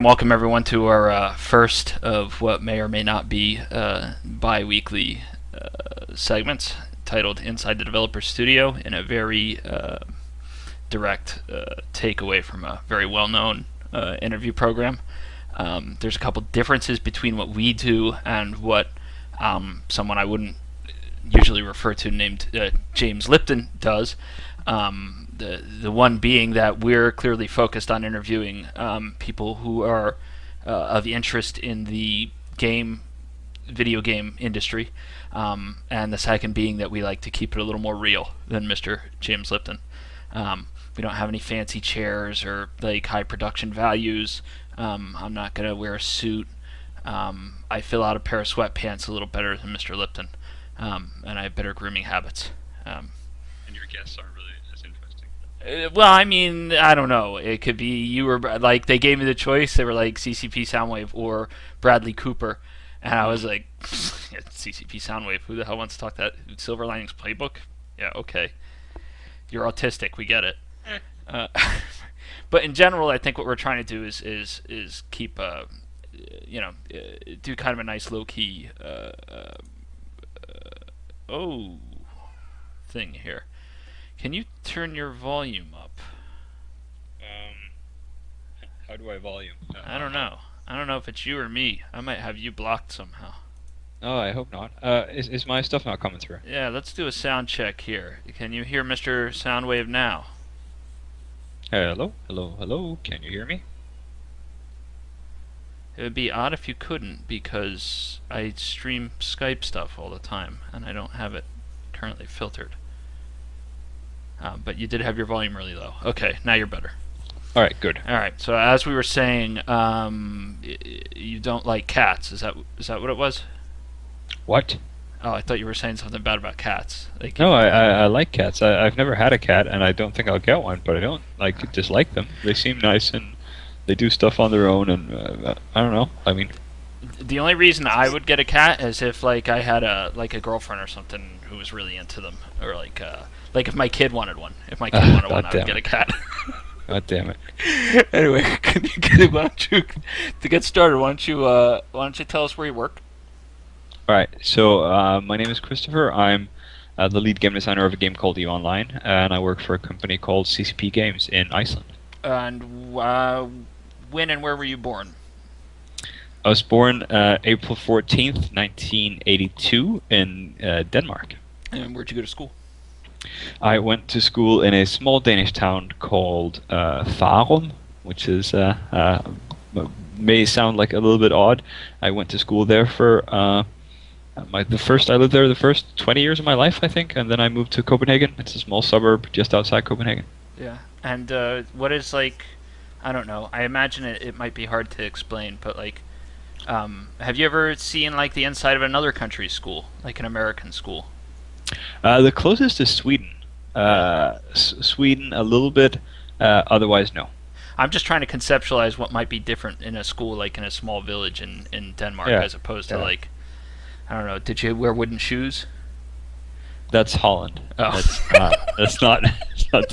welcome everyone to our first of what may or may not be bi-weekly segments titled Inside the Developer Studio, in a very direct takeaway from a very well-known interview program. There's a couple differences between what we do and what someone I wouldn't usually refer to named James Lipton does. The one being that we're clearly focused on interviewing people who are of interest in the video game industry, and the second being that we like to keep it a little more real than Mr. James Lipton. We don't have any fancy chairs or like high production values. I'm not gonna wear a suit. I fill out a pair of sweatpants a little better than Mr. Lipton, and I have better grooming habits. And your guests aren't really as interesting. Well, I mean, I don't know. It could be you were like, they gave me the choice. They were like CCP Soundwave or Bradley Cooper, and I was like, CCP Soundwave. Who the hell wants to talk that Silver Linings Playbook? Yeah, okay. You're autistic. We get it. But in general, I think what we're trying to do is keep do kind of a nice low key thing here. Can you turn your volume up? How do I volume? I don't know. I don't know if it's you or me. I might have you blocked somehow. Oh, I hope not. Is my stuff not coming through? Yeah, let's do a sound check here. Can you hear Mr. Soundwave now? Hello, hello, hello. Can you hear me? It would be odd if you couldn't, because I stream Skype stuff all the time, and I don't have it currently filtered. But you did have your volume really low. Okay, now you're better. All right, good. All right. So as we were saying, you don't like cats. Is that what it was? What? Oh, I thought you were saying something bad about cats. Like, No, I like cats. I've never had a cat, and I don't think I'll get one. But I don't dislike them. They seem nice, and they do stuff on their own. And I don't know. I mean, the only reason I would get a cat is if like I had a girlfriend or something who was really into them, or like if my kid wanted one. If my kid wanted one, I would get a cat. God damn it. Anyway, why don't you, to get started, why don't you tell us where you work? All right. So my name is Christopher. I'm the lead game designer of a game called EVE Online, and I work for a company called CCP Games in Iceland. And when and where were you born? I was born April 14th, 1982 in Denmark. And where'd you go to school? I went to school in a small Danish town called Farum, which is may sound like a little bit odd. I went to school there for I lived there the first 20 years of my life, I think, and then I moved to Copenhagen. It's a small suburb just outside Copenhagen. Yeah. And what is, like, I don't know. I imagine it might be hard to explain, but like, have you ever seen like the inside of another country's school, like an American school? The closest is Sweden. Sweden a little bit. Otherwise, no. I'm just trying to conceptualize what might be different in a school like in a small village in Denmark, as opposed to like, I don't know. Did you wear wooden shoes? That's Holland. Oh. It's not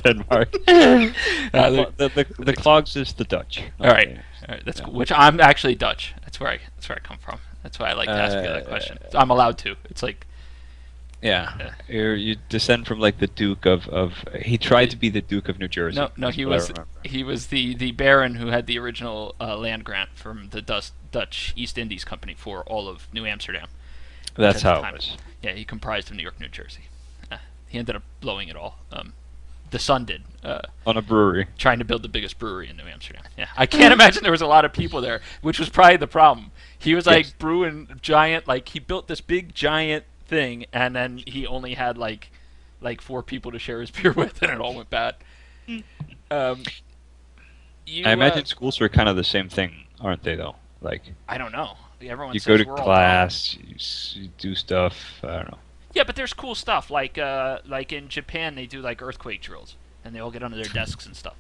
Denmark. The clogs is the Dutch. All right. That's cool. Which I'm actually Dutch. That's where I come from. That's why I like to ask you that question. I'm allowed to. It's like. Yeah. You descend from like the Duke of. He tried to be the Duke of New Jersey. No, he was the Baron who had the original land grant from the Dutch East Indies Company for all of New Amsterdam. That's how it was. Yeah, he comprised of New York, New Jersey. He ended up blowing it all. The son did. On a brewery. Trying to build the biggest brewery in New Amsterdam. Yeah, I can't imagine there was a lot of people there, which was probably the problem. He was like brewing giant, like he built this big giant thing, and then he only had like 4 people to share his beer with, and it all went bad. I imagine schools are kind of the same thing, aren't they? Though, like I don't know. Everyone you says go to we're class, you do stuff. I don't know. Yeah, but there's cool stuff like in Japan they do like earthquake drills, and they all get under their desks and stuff.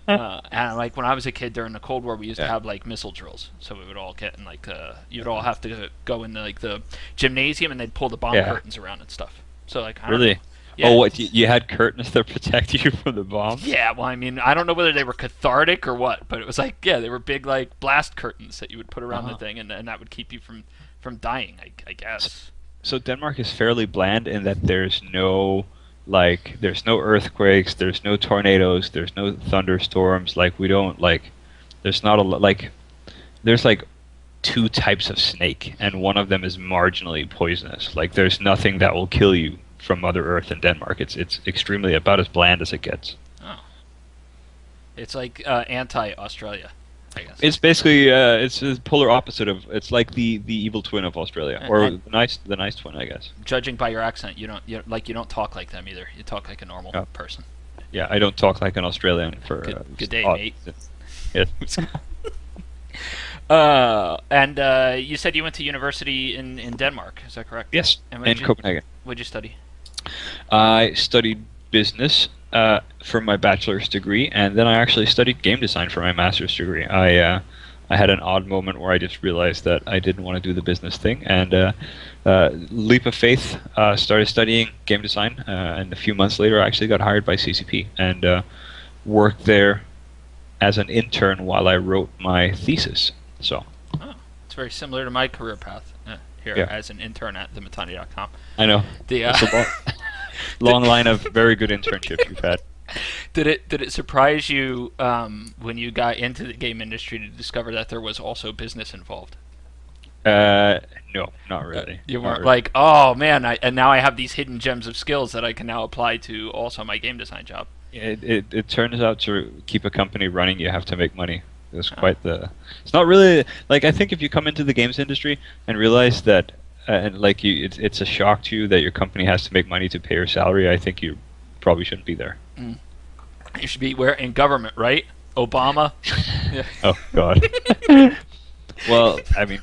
And like when I was a kid during the Cold War, we used to have like missile drills. So we would all get in like you'd all have to go in like the gymnasium, and they'd pull the bomb curtains around and stuff. So like I don't know. Oh, Yeah, what? You had curtains that protect you from the bombs? yeah. Well, I mean, I don't know whether they were cathartic or what, but it was like, yeah, they were big like blast curtains that you would put around the Uh-huh. thing, and that would keep you from dying. I So, guess. so Denmark is fairly bland in that there's no earthquakes, there's no tornadoes, there's no thunderstorms. Like we don't like there's not a like there's like two types of snake, and one of them is marginally poisonous. Like there's nothing that will kill you from Mother Earth in Denmark. It's extremely about as bland as it gets. Oh, it's like anti-Australia, I guess. It's basically it's the polar opposite of it's like the evil twin of Australia, or And the nice twin, I guess. judging by your accent, you don't talk like them either. You talk like a normal Yeah, person. yeah. I don't talk like an Australian for Good day, odd mate. reasons. Yes. And you said you went to university in Denmark. Is that correct? Yes, And in Copenhagen. what'd you study? I studied business for my bachelor's degree, and then I actually studied game design for my master's degree. I had an odd moment where I just realized that I didn't want to do the business thing, and leap of faith, started studying game design, and a few months later I actually got hired by CCP and worked there as an intern while I wrote my thesis. So Oh, it's very similar to my career path here yeah, as an intern at thematani.com. I know. The It's a long line of very good internships you've had. did it surprise you when you got into the game industry to discover that there was also business involved? No, not really. You Not weren't really. like, oh man, and now I have these hidden gems of skills that I can now apply to also my game design job. It turns out to keep a company running, you have to make money. It's Oh. quite the. It's not really like I think if you come into the games industry and realize that, and like it's a shock to you that your company has to make money to pay your salary. I think you probably shouldn't be there. You should be where in government, right? Obama. Yeah. Oh God. Well, I mean,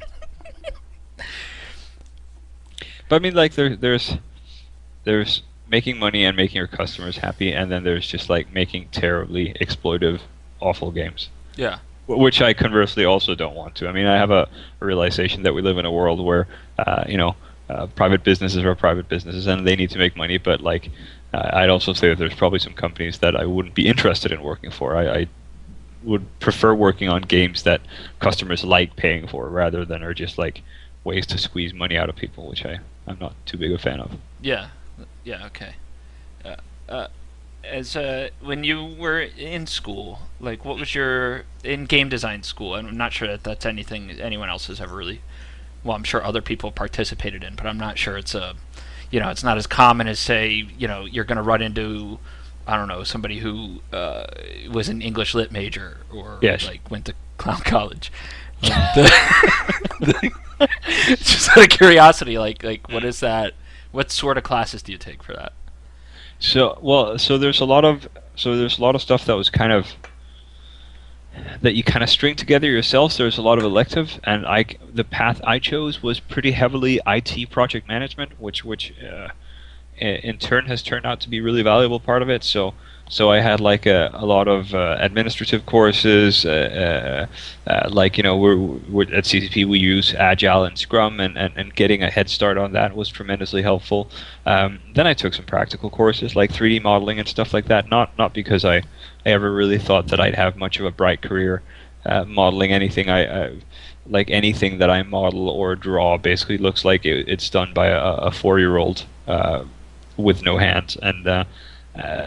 but I mean, like there's making money and making your customers happy, and then there's just like making terribly exploitive, awful games. Yeah. Which I conversely also don't want to. I mean, I have a realization that we live in a world where, private businesses are private businesses and they need to make money. But like, I'd also say that there's probably some companies that I wouldn't be interested in working for. I would prefer working on games that customers like paying for rather than are just like ways to squeeze money out of people, which I'm not too big a fan of. Yeah. Yeah. Okay. Uh, uh, as when you were in school, like what was your in game design school? I'm not sure that that's anything anyone else has ever really. Well, I'm sure other people participated in, but I'm not sure it's it's not as common as say, you're going to run into, I don't know, somebody who was an English lit major or Yes. like went to clown college. Just out of curiosity, like what is that? What sort of classes do you take for that? So there's a lot of stuff that was kind of that you kind of string together yourself. So there's a lot of elective, and the path I chose was pretty heavily IT project management, which in turn has turned out to be a really valuable part of it. So I had like a lot of administrative courses, like we're at CCP we use Agile and Scrum, and getting a head start on that was tremendously helpful. Then I took some practical courses like 3D modeling and stuff like that. Not because I ever really thought that I'd have much of a bright career modeling anything. I like anything that I model or draw basically looks like it's done by a 4-year-old with no hands, and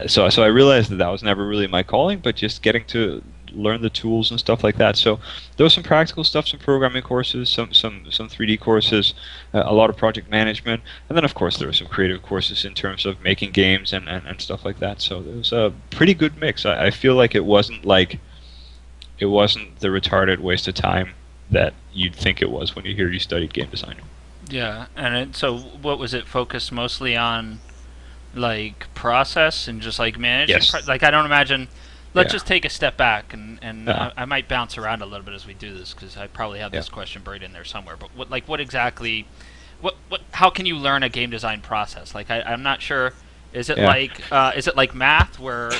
so I realized that was never really my calling, but just getting to learn the tools and stuff like that. So there was some practical stuff, some programming courses, some 3D courses, a lot of project management, and then of course there were some creative courses in terms of making games and stuff like that. So it was a pretty good mix. I feel like it wasn't the retarded waste of time that you'd think it was when you hear you studied game design. Yeah, and so what was it focused mostly on, like process and just like managing? Yes. Like I don't imagine. Let's Yeah. just take a step back, and Uh-huh. I might bounce around a little bit as we do this because I probably have this Yeah. question buried in there somewhere. But what exactly, how can you learn a game design process? Like I'm not sure. Is it Yeah. is it like math where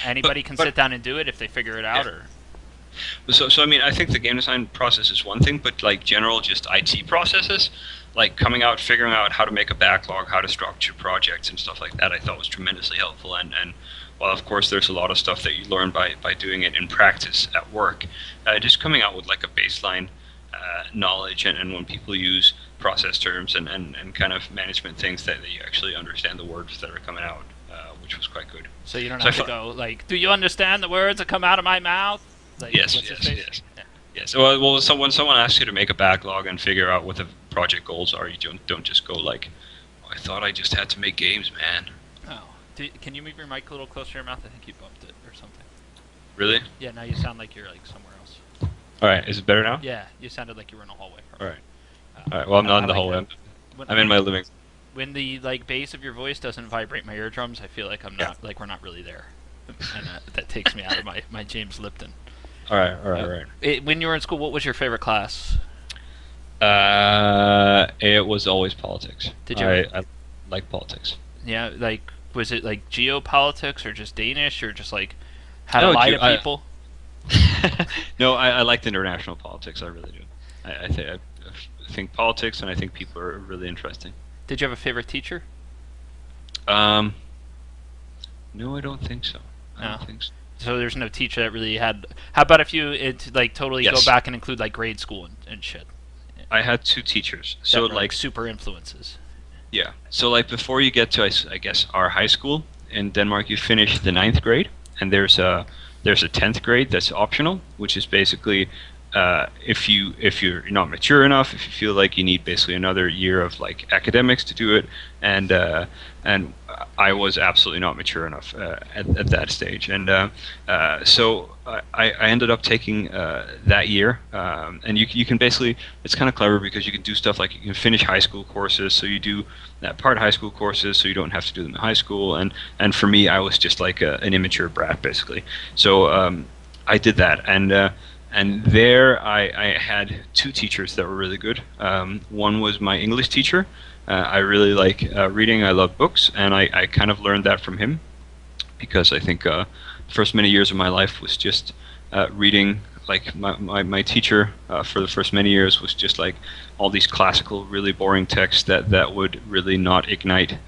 anybody can But sit down and do it if they figure it out, Yeah. or? So I mean, I think the game design process is one thing, but like general just IT processes, like coming out, figuring out how to make a backlog, how to structure projects and stuff like that, I thought was tremendously helpful. And while of course there's a lot of stuff that you learn by doing it in practice at work, just coming out with like a baseline knowledge, and when people use process terms and kind of management things, that you actually understand the words that are coming out, which was quite good. So you don't have to go like, do you understand the words that come out of my mouth? Like, yes. Yes. Well, when someone asks you to make a backlog and figure out what the project goals are, you don't just go like, oh, I thought I just had to make games, man. Oh, can you move your mic a little closer to your mouth? I think you bumped it or something. Really? Yeah. Now you sound like you're like somewhere else. All right. Is it better now? Yeah, you sounded like you were in a hallway. All right. All right. Well, I'm not in the hallway. I'm in my living. When the like bass of your voice doesn't vibrate my eardrums, I feel like I'm not like we're not really there, and that takes me out of my James Lipton. All right. When you were in school, what was your favorite class? It was always politics. Did you? I like politics. Yeah, like was it like geopolitics or just Danish or just like how to lie to people? No, I liked international politics. I really do. I think politics, and I think people are really interesting. Did you have a favorite teacher? No, I don't think so. I don't think so. So there's no teacher that really had. How about if you like totally Yes. go back and include like grade school and shit? I had two teachers. So That were, like super influences. yeah. So like before you get to I guess our high school in Denmark, you finish the 9th grade, and there's a 10th grade that's optional, which is basically if you're not mature enough, if you feel like you need basically another year of like academics to do it, and I was absolutely not mature enough at that stage, and so I ended up taking that year, and you can basically, it's kind of clever because you can do stuff like you can finish high school courses, so you do that part high school courses, so you don't have to do them in high school, and for me I was just like an immature brat basically, so I did that, and there I had two teachers that were really good. One was my English teacher. I really like reading. I love books, and I kind of learned that from him, because I think the first many years of my life was just reading. Like my teacher for the first many years was just like all these classical, really boring texts that would really not ignite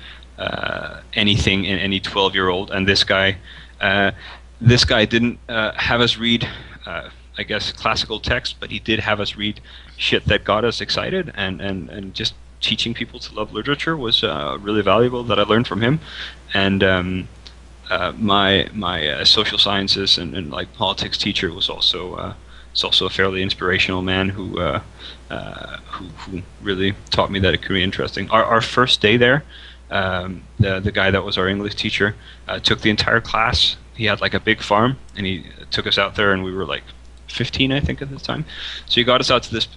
anything in any 12-year-old. And this guy didn't have us read I guess classical text, but he did have us read shit that got us excited, and just teaching people to love literature was really valuable, that I learned from him. And my social sciences and like politics teacher was also a fairly inspirational man who really taught me that it could be interesting. Our first day there, the guy that was our English teacher took the entire class. He had like a big farm, and he took us out there, and we were like 15, I think, at the time. So he got us out to this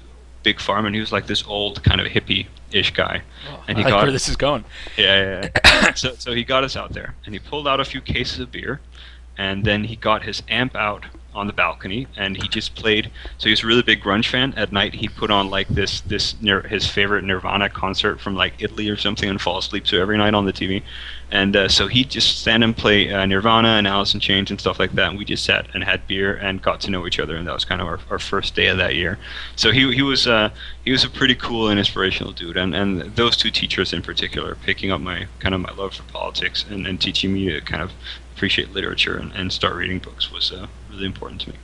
big farm, and he was like this old kind of hippie-ish guy. Oh, and he I like got where this is going. Yeah. So he got us out there, and he pulled out a few cases of beer, and then he got his amp out on the balcony, and he just played. So he was a really big grunge fan. At night, he'd put on like his favorite Nirvana concert from like Italy or something, and fall asleep to every night on the TV. And so he'd just stand and play Nirvana and Alice in Chains and stuff like that, and we just sat and had beer and got to know each other, and that was kind of our first day of that year. So he was a pretty cool and inspirational dude, and those two teachers in particular, picking up my love for politics and teaching me to kind of appreciate literature and start reading books was really important to me.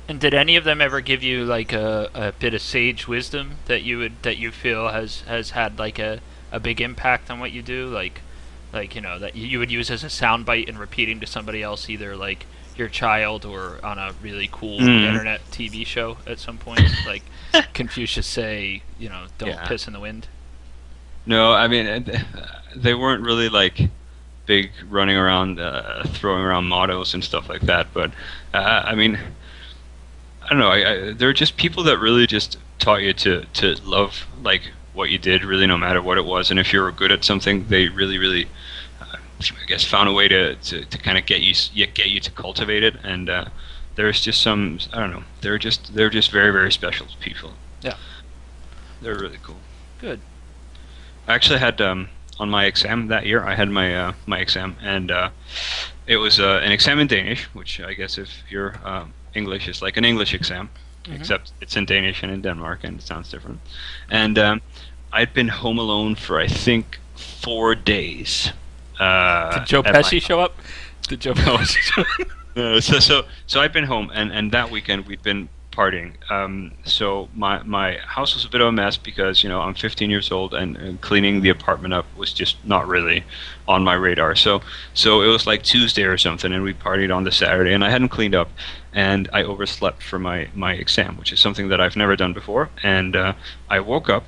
And did any of them ever give you like a bit of sage wisdom that you feel has had like a big impact on what you do, like that you would use as a soundbite and repeating to somebody else, either like your child or on a really cool internet TV show at some point, like Confucius say, don't piss in the wind? No, I mean they weren't really like big running around throwing around mottos and stuff like that, but I mean, I don't know, they're just people that really just taught you to love like what you did, really, no matter what it was. And if you were good at something, they really I guess found a way to kind of get you to cultivate it. And there's just some, I don't know, they're just very, very special people. Yeah, they're really cool. Good. I actually had on my exam that year, I had my exam, and it was an exam in Danish, which I guess if you're English, is like an English exam, except it's in Danish and in Denmark, and it sounds different. And I'd been home alone for I think 4 days. Did Joe At my Pesci show up? Did Joe Pesci show up? So I'd been home, and that weekend we'd been partying. So my house was a bit of a mess because I'm 15 years old, and cleaning the apartment up was just not really on my radar. So it was like Tuesday or something, and we partied on the Saturday, and I hadn't cleaned up, and I overslept for my exam, which is something that I've never done before. And I woke up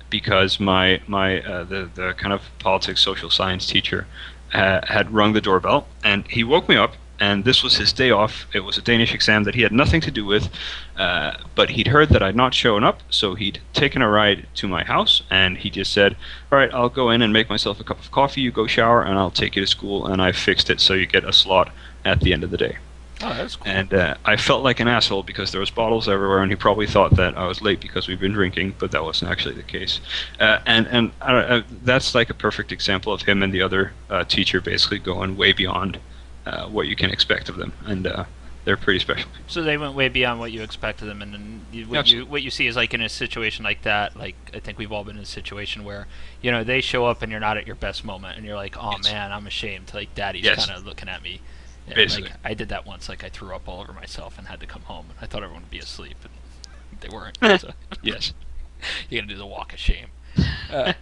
because the kind of politics social science teacher had rung the doorbell, and he woke me up, and this was his day off. It was a Danish exam that he had nothing to do with, but he'd heard that I'd not shown up, so he'd taken a ride to my house, and he just said, all right, I'll go in and make myself a cup of coffee, you go shower, and I'll take you to school, and I fixed it so you get a slot at the end of the day. Oh, that's cool. And I felt like an asshole because there was bottles everywhere, and he probably thought that I was late because we've been drinking, but that wasn't actually the case. And that's like a perfect example of him and the other teacher basically going way beyond what you can expect of them, and they're pretty special people. So they went way beyond what you expected them, and then what you see is like in a situation like that. Like I think we've all been in a situation where they show up and you're not at your best moment, and you're like, oh Yes. man, I'm ashamed. Like Daddy's Yes. kind of looking at me. Yeah, Basically. like I did that once. Like I threw up all over myself and had to come home. And I thought everyone would be asleep, and they weren't. So Yes. you're gonna do the walk of shame. And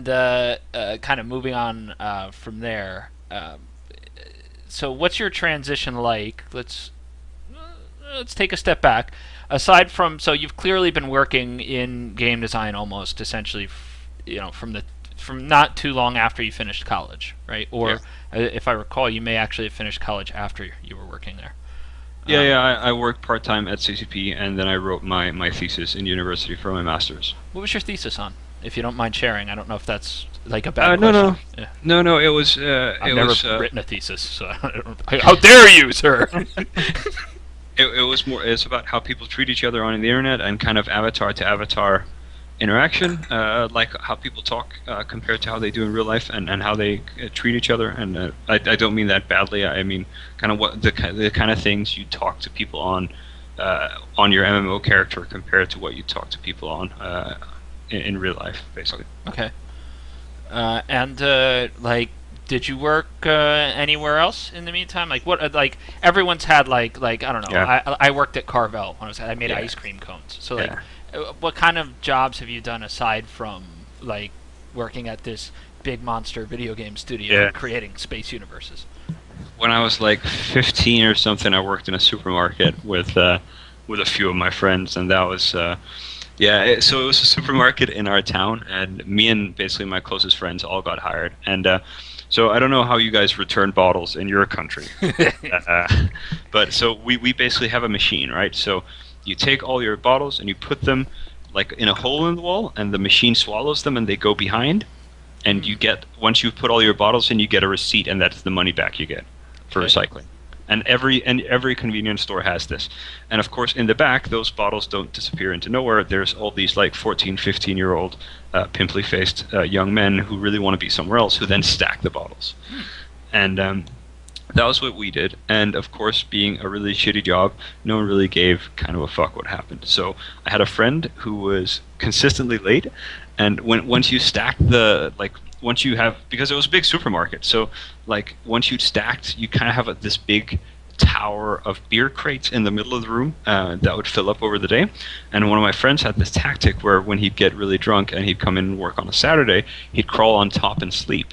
kind of moving on from there. So what's your transition like? Let's take a step back. Aside from, so you've clearly been working in game design almost essentially, from not too long after you finished college, right? Or if I recall, you may actually have finished college after you were working there. Yeah. I worked part-time at CCP, and then I wrote my thesis in university for my master's. What was your thesis on? If you don't mind sharing, I don't know if that's like a bad No, question. Yeah. no, it was I've never written a thesis, so I don't, how dare you, sir? it was more. It's about how people treat each other on the internet and kind of avatar to avatar interaction, like how people talk compared to how they do in real life, and how they treat each other. And I don't mean that badly. I mean kind of what the kind of things you talk to people on your MMO character compared to what you talk to people on in real life, basically. Okay. And like, did you work anywhere else in the meantime? Like, what? Like, everyone's had like I don't know. Yeah. I worked at Carvel when I made Yeah. ice cream cones. So like, Yeah. what kind of jobs have you done aside from like working at this big monster video game studio Yeah. and creating space universes? When I was like 15 or something, I worked in a supermarket with a few of my friends, and that was so it was a supermarket in our town, and me and basically my closest friends all got hired. And so I don't know how you guys return bottles in your country, but so we basically have a machine, right? So you take all your bottles and you put them like in a hole in the wall, and the machine swallows them, and they go behind. And you get, once you've put all your bottles in, you get a receipt, and that's the money back you get for Okay. recycling. And every convenience store has this. And of course, in the back, those bottles don't disappear into nowhere. There's all these like 14, 15-year-old pimply-faced young men who really want to be somewhere else, who then stack the bottles. And that was what we did. And of course, being a really shitty job, no one really gave kind of a fuck what happened. So I had a friend who was consistently late, and once you stack once you have, because it was a big supermarket, so like once you'd stacked, you kind of have this big tower of beer crates in the middle of the room that would fill up over the day. And one of my friends had this tactic where when he'd get really drunk and he'd come in and work on a Saturday, he'd crawl on top and sleep.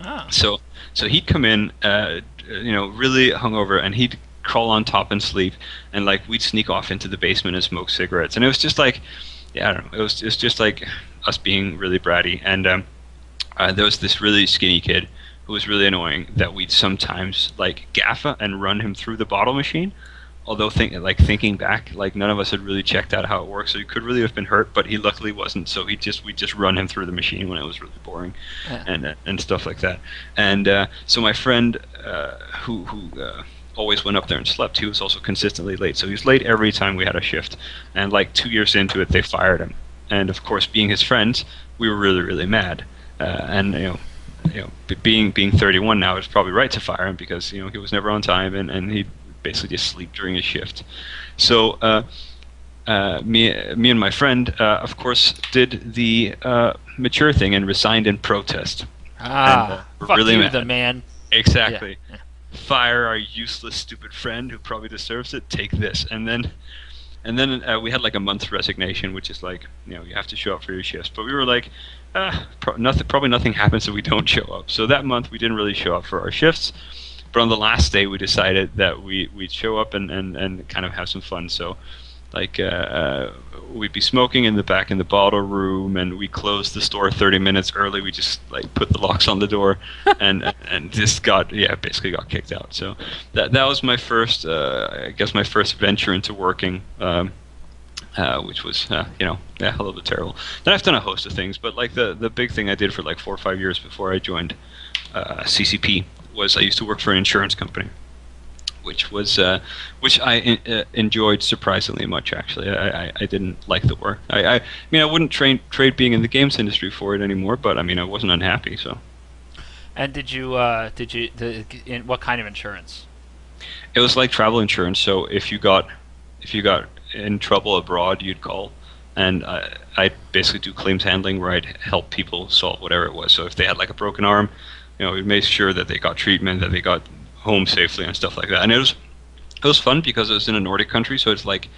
Ah. So he'd come in, really hungover, and he'd crawl on top and sleep, and like we'd sneak off into the basement and smoke cigarettes, and it was just like, I don't know, it was just like us being really bratty. And there was this really skinny kid who was really annoying that we'd sometimes like gaffa and run him through the bottle machine. Although thinking back, like none of us had really checked out how it works, so he could really have been hurt, but he luckily wasn't. So we'd just run him through the machine when it was really boring, and stuff like that. And so my friend who always went up there and slept, he was also consistently late. So he was late every time we had a shift. And like 2 years into it, they fired him. And of course, being his friends, we were really, really mad. And being 31 now, it's probably right to fire him because he was never on time, and he'd basically just sleep during his shift. So me and my friend, of course, did the mature thing and resigned in protest. And we're Fuck really you, mad. the man. Exactly. Yeah. Fire our useless, stupid friend who probably deserves it. Take this, and then we had like a month's resignation, which is like, you have to show up for your shifts. But we were like, probably nothing happens if we don't show up. So that month we didn't really show up for our shifts. But on the last day, we decided that we'd show up and kind of have some fun. So, like, we'd be smoking in the bottle room, and we closed the store 30 minutes early. We just like put the locks on the door, and just basically got kicked out. So that was my first, I guess, my first venture into working, which was a little bit terrible. Then I've done a host of things, but like the big thing I did for like 4 or 5 years before I joined CCP was I used to work for an insurance company, which I enjoyed surprisingly much. Actually, I didn't like the work. I mean, I wouldn't trade being in the games industry for it anymore, but I mean, I wasn't unhappy. So. And did you in what kind of insurance? It was like travel insurance. So if you got in trouble abroad, you'd call, and I'd basically do claims handling where I'd help people solve whatever it was. So if they had like a broken arm, we'd make sure that they got treatment, that they got home safely and stuff like that. And it was fun because it was in a Nordic country, so it's like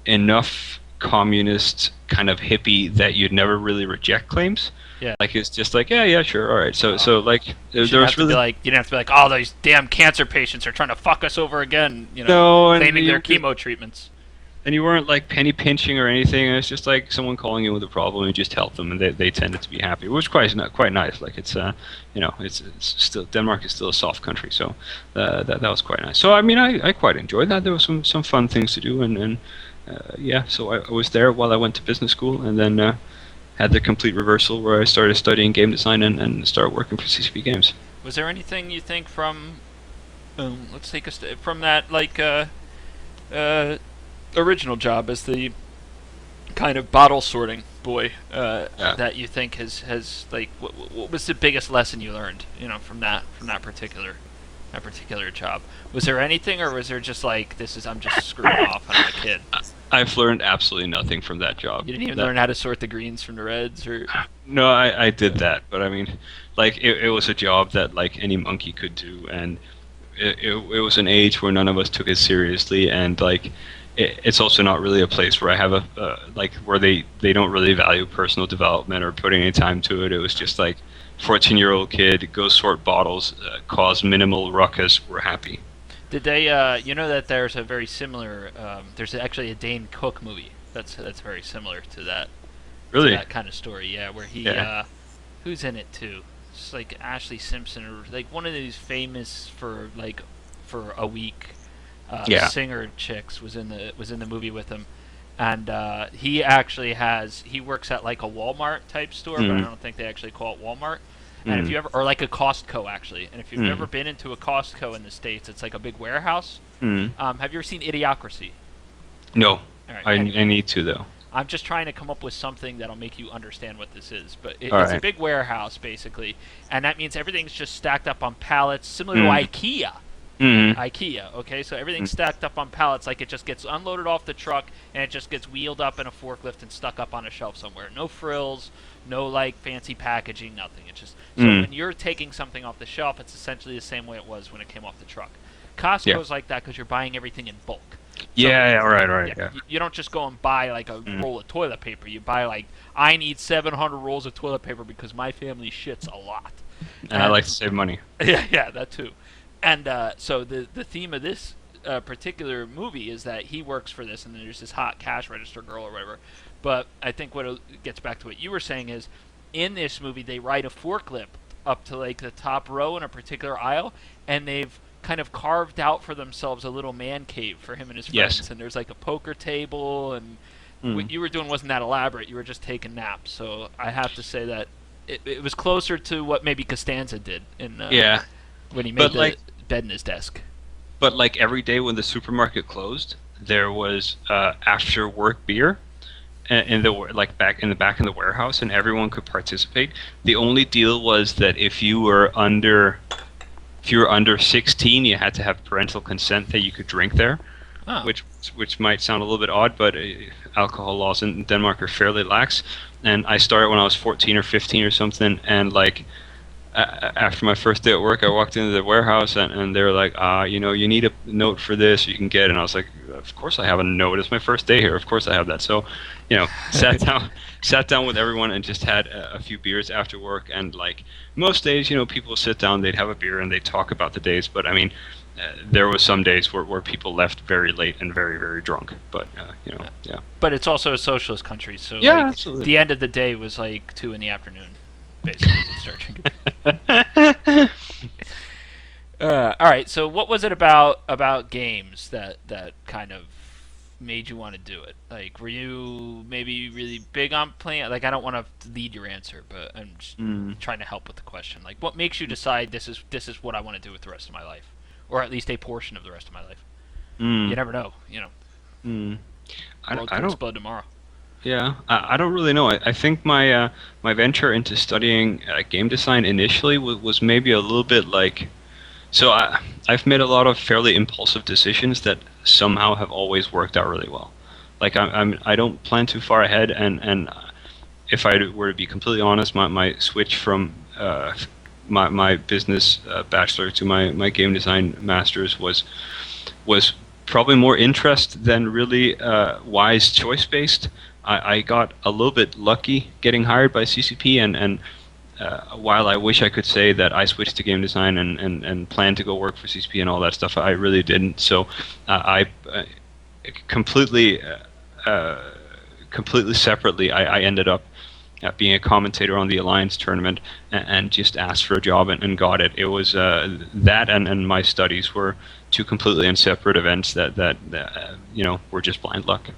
enough communist kind of hippie that you'd never really reject claims. Yeah. Like it's just like, yeah, sure, all right. So like there was really you didn't have to be like, oh, those damn cancer patients are trying to fuck us over again, no, claiming their chemo treatments. And you weren't like penny pinching or anything. It's just like someone calling you with a problem, and you just help them, and they tended to be happy, which was quite nice. Like it's it's still, Denmark is still a soft country, so that was quite nice. So I mean, I quite enjoyed that. There was some fun things to do, and so I was there while I went to business school, and then had the complete reversal where I started studying game design and started working for CCP Games. Was there anything you think from let's take from that original job as the kind of bottle sorting boy that you think has like what was the biggest lesson you learned from that particular job? Was there anything, or was there just like I'm just screwing off and I'm a kid? I've learned absolutely nothing from that job. You didn't even learn how to sort the greens from the reds, or? No, I did that, but I mean, like it was a job that like any monkey could do, and it was an age where none of us took it seriously, and like it's also not really a place where I have where they don't really value personal development or putting any time to it. It was just like 14-year-old kid, go sort bottles, cause minimal ruckus, we're happy. Did they that there's a very similar there's actually a Dane Cook movie that's very similar to that. Really? To that kind of story, yeah, where he who's in it too? It's like Ashley Simpson, or like one of these famous for a week singer chicks was in the movie with him, and he works at like a Walmart type store, but I don't think they actually call it Walmart. And if you ever, or like a Costco actually, and if you've ever been into a Costco in the States, it's like a big warehouse. Have you ever seen Idiocracy? No. All right. I need to though. I'm just trying to come up with something that'll make you understand what this is. But it's right. a big warehouse, basically. And that means everything's just stacked up on pallets, similar to IKEA. IKEA, okay? So everything's stacked up on pallets, like it just gets unloaded off the truck, and it just gets wheeled up in a forklift and stuck up on a shelf somewhere. No frills, no, like, fancy packaging, nothing. It's just... So when you're taking something off the shelf, it's essentially the same way it was when it came off the truck. Costco's like that because you're buying everything in bulk. So, right. You don't just go and buy like a roll of toilet paper. You buy like, I need 700 rolls of toilet paper because my family shits a lot. And I like to save money. Yeah, that too. And so the theme of this particular movie is that he works for this, and then there's this hot cash register girl or whatever. But I think what it gets back to what you were saying is, in this movie, they ride a forklift up to like the top row in a particular aisle, and they've kind of carved out for themselves a little man cave for him and his friends. Yes. And there's like a poker table, and what you were doing wasn't that elaborate. You were just taking naps. So I have to say that it was closer to what maybe Costanza did in when he made the bed in his desk. But like every day when the supermarket closed, there was after work beer in the back in the warehouse, and everyone could participate. The only deal was that if you were under 16, you had to have parental consent that you could drink there. Oh. which might sound a little bit odd, but alcohol laws in Denmark are fairly lax. And I started when I was 14 or 15 or something, and like after my first day at work, I walked into the warehouse and they were like, you need a note for this, you can get it. And I was like, of course I have a note. It's my first day here. Of course I have that. So, sat down with everyone and just had a few beers after work. And like most days, people sit down, they'd have a beer and they'd talk about the days. But I mean, there was some days where people left very late and very, very drunk. But, yeah. But it's also a socialist country, so Yeah, like, absolutely. the end of the day was like 2 in the afternoon, basically. To start drinking. All right. So, what was it about games that kind of made you want to do it? Like, were you maybe really big on playing? Like, I don't want to lead your answer, but I'm just Mm. trying to help with the question. Like, what makes you decide this is what I want to do with the rest of my life, or at least a portion of the rest of my life? You Mm. never know. Mm. The world I could don't. explode tomorrow. Yeah, I don't really know. I think my venture into studying game design initially was maybe a little bit like. So I've made a lot of fairly impulsive decisions that somehow have always worked out really well. Like I don't plan too far ahead, and if I were to be completely honest, my switch from my business bachelor to my game design master's was probably more interest than really wise choice based. I got a little bit lucky getting hired by CCP, and while I wish I could say that I switched to game design and planned to go work for CCP and all that stuff, I really didn't. So I completely completely separately, I ended up being a commentator on the Alliance tournament and just asked for a job and got it. It was that and my studies were two completely and separate events that were just blind luck.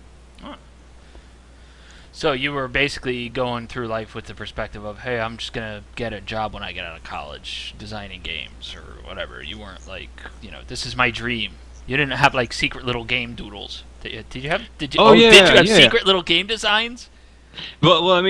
So you were basically going through life with the perspective of, hey, I'm just gonna get a job when I get out of college, designing games or whatever. You weren't like, this is my dream. You didn't have like secret little game doodles. Did you have? Did you? Oh, Did you have yeah. secret little game designs? Well, I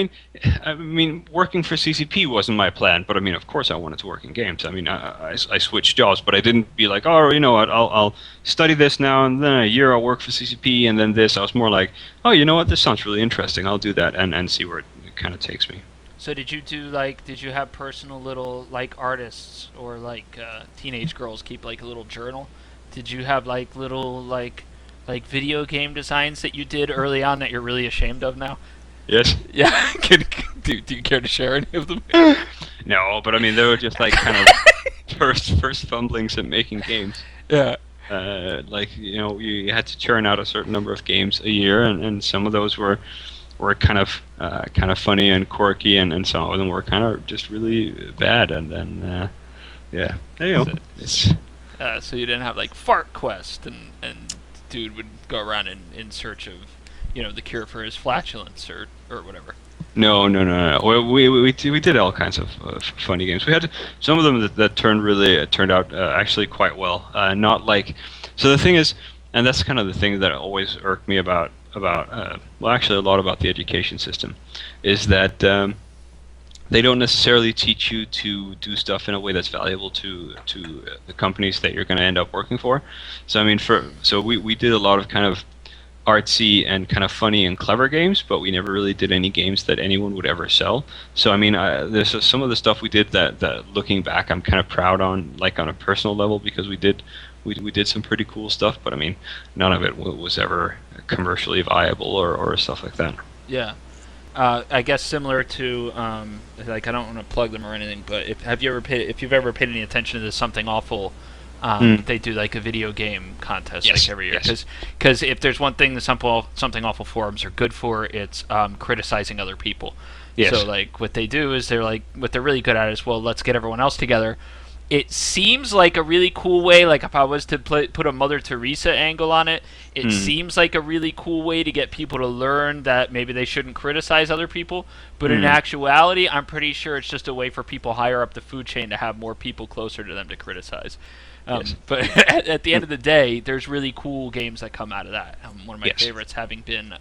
mean, working for CCP wasn't my plan, but I mean, of course, I wanted to work in games. I mean, I switched jobs, but I didn't be like, oh, you know what, I'll study this now, and then a year I'll work for CCP, and then this. I was more like, oh, you know what, this sounds really interesting. I'll do that and see where it kind of takes me. So did you have personal little like artists or like teenage girls keep like a little journal? Did you have like little like video game designs that you did early on that you're really ashamed of now? Yes. Yeah. Do you care to share any of them? No, but I mean, they were just like kind of first fumblings at making games. Yeah. You had to churn out a certain number of games a year, and some of those were kind of funny and quirky, and some of them were kind of just really bad. And then yeah, it's So you didn't have like Fart Quest and dude would go around in search of the cure for his flatulence or whatever. no. We did all kinds of funny games. We had some of them that turned out actually quite well. Not like, so the thing is, and that's kind of the thing that always irked me about well, actually a lot about the education system, is that they don't necessarily teach you to do stuff in a way that's valuable to the companies that you're going to end up working for. So I mean, we did a lot of kind of artsy and kind of funny and clever games, but we never really did any games that anyone would ever sell. So I mean, there's some of the stuff we did that looking back, I'm kind of proud on, like on a personal level, because we did some pretty cool stuff. But I mean, none of it was ever commercially viable or stuff like that. Yeah. I guess similar to like I don't want to plug them or anything, but if you've ever paid any attention to Something Awful, they do like a video game contest Yes, like every year. yes. Because if there's one thing the Something Awful forums are good for, it's criticizing other people. Yes. So like what they do is what they're really good at is, well, let's get everyone else together. It seems like a really cool way. Like if I was to put a Mother Teresa angle on it, it seems like a really cool way to get people to learn that maybe they shouldn't criticize other people. But in actuality, I'm pretty sure it's just a way for people higher up the food chain to have more people closer to them to criticize. Yes. But at the end of the day, there's really cool games that come out of that. One of my Yes. favorites having been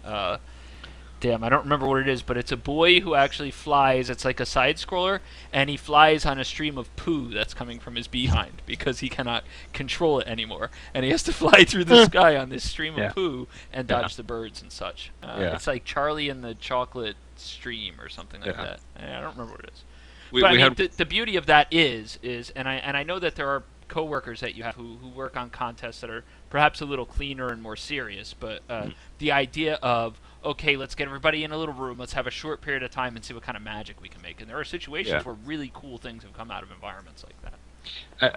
damn, I don't remember what it is, but it's a boy who actually flies. It's like a side scroller, and he flies on a stream of poo that's coming from his behind because he cannot control it anymore, and he has to fly through the sky on this stream of Yeah. poo and dodge the birds and such. Yeah. It's like Charlie and the Chocolate Stream or something like Yeah. that. I don't remember what it is. We But I mean, had the beauty of that is, and I know that there are coworkers that you have who work on contests that are perhaps a little cleaner and more serious, but the idea of, okay, let's get everybody in a little room, let's have a short period of time and see what kind of magic we can make. And there are situations where really cool things have come out of environments like that.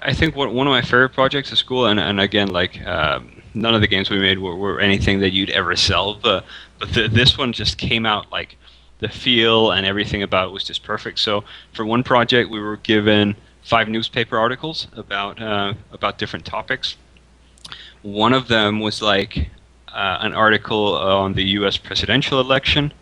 I think one of my favorite projects at school, and again, like none of the games we made were anything that you'd ever sell, but this one just came out like the feel and everything about it was just perfect. So for one project, we were given 5 newspaper articles about different topics. One of them was like an article on the U.S. presidential election.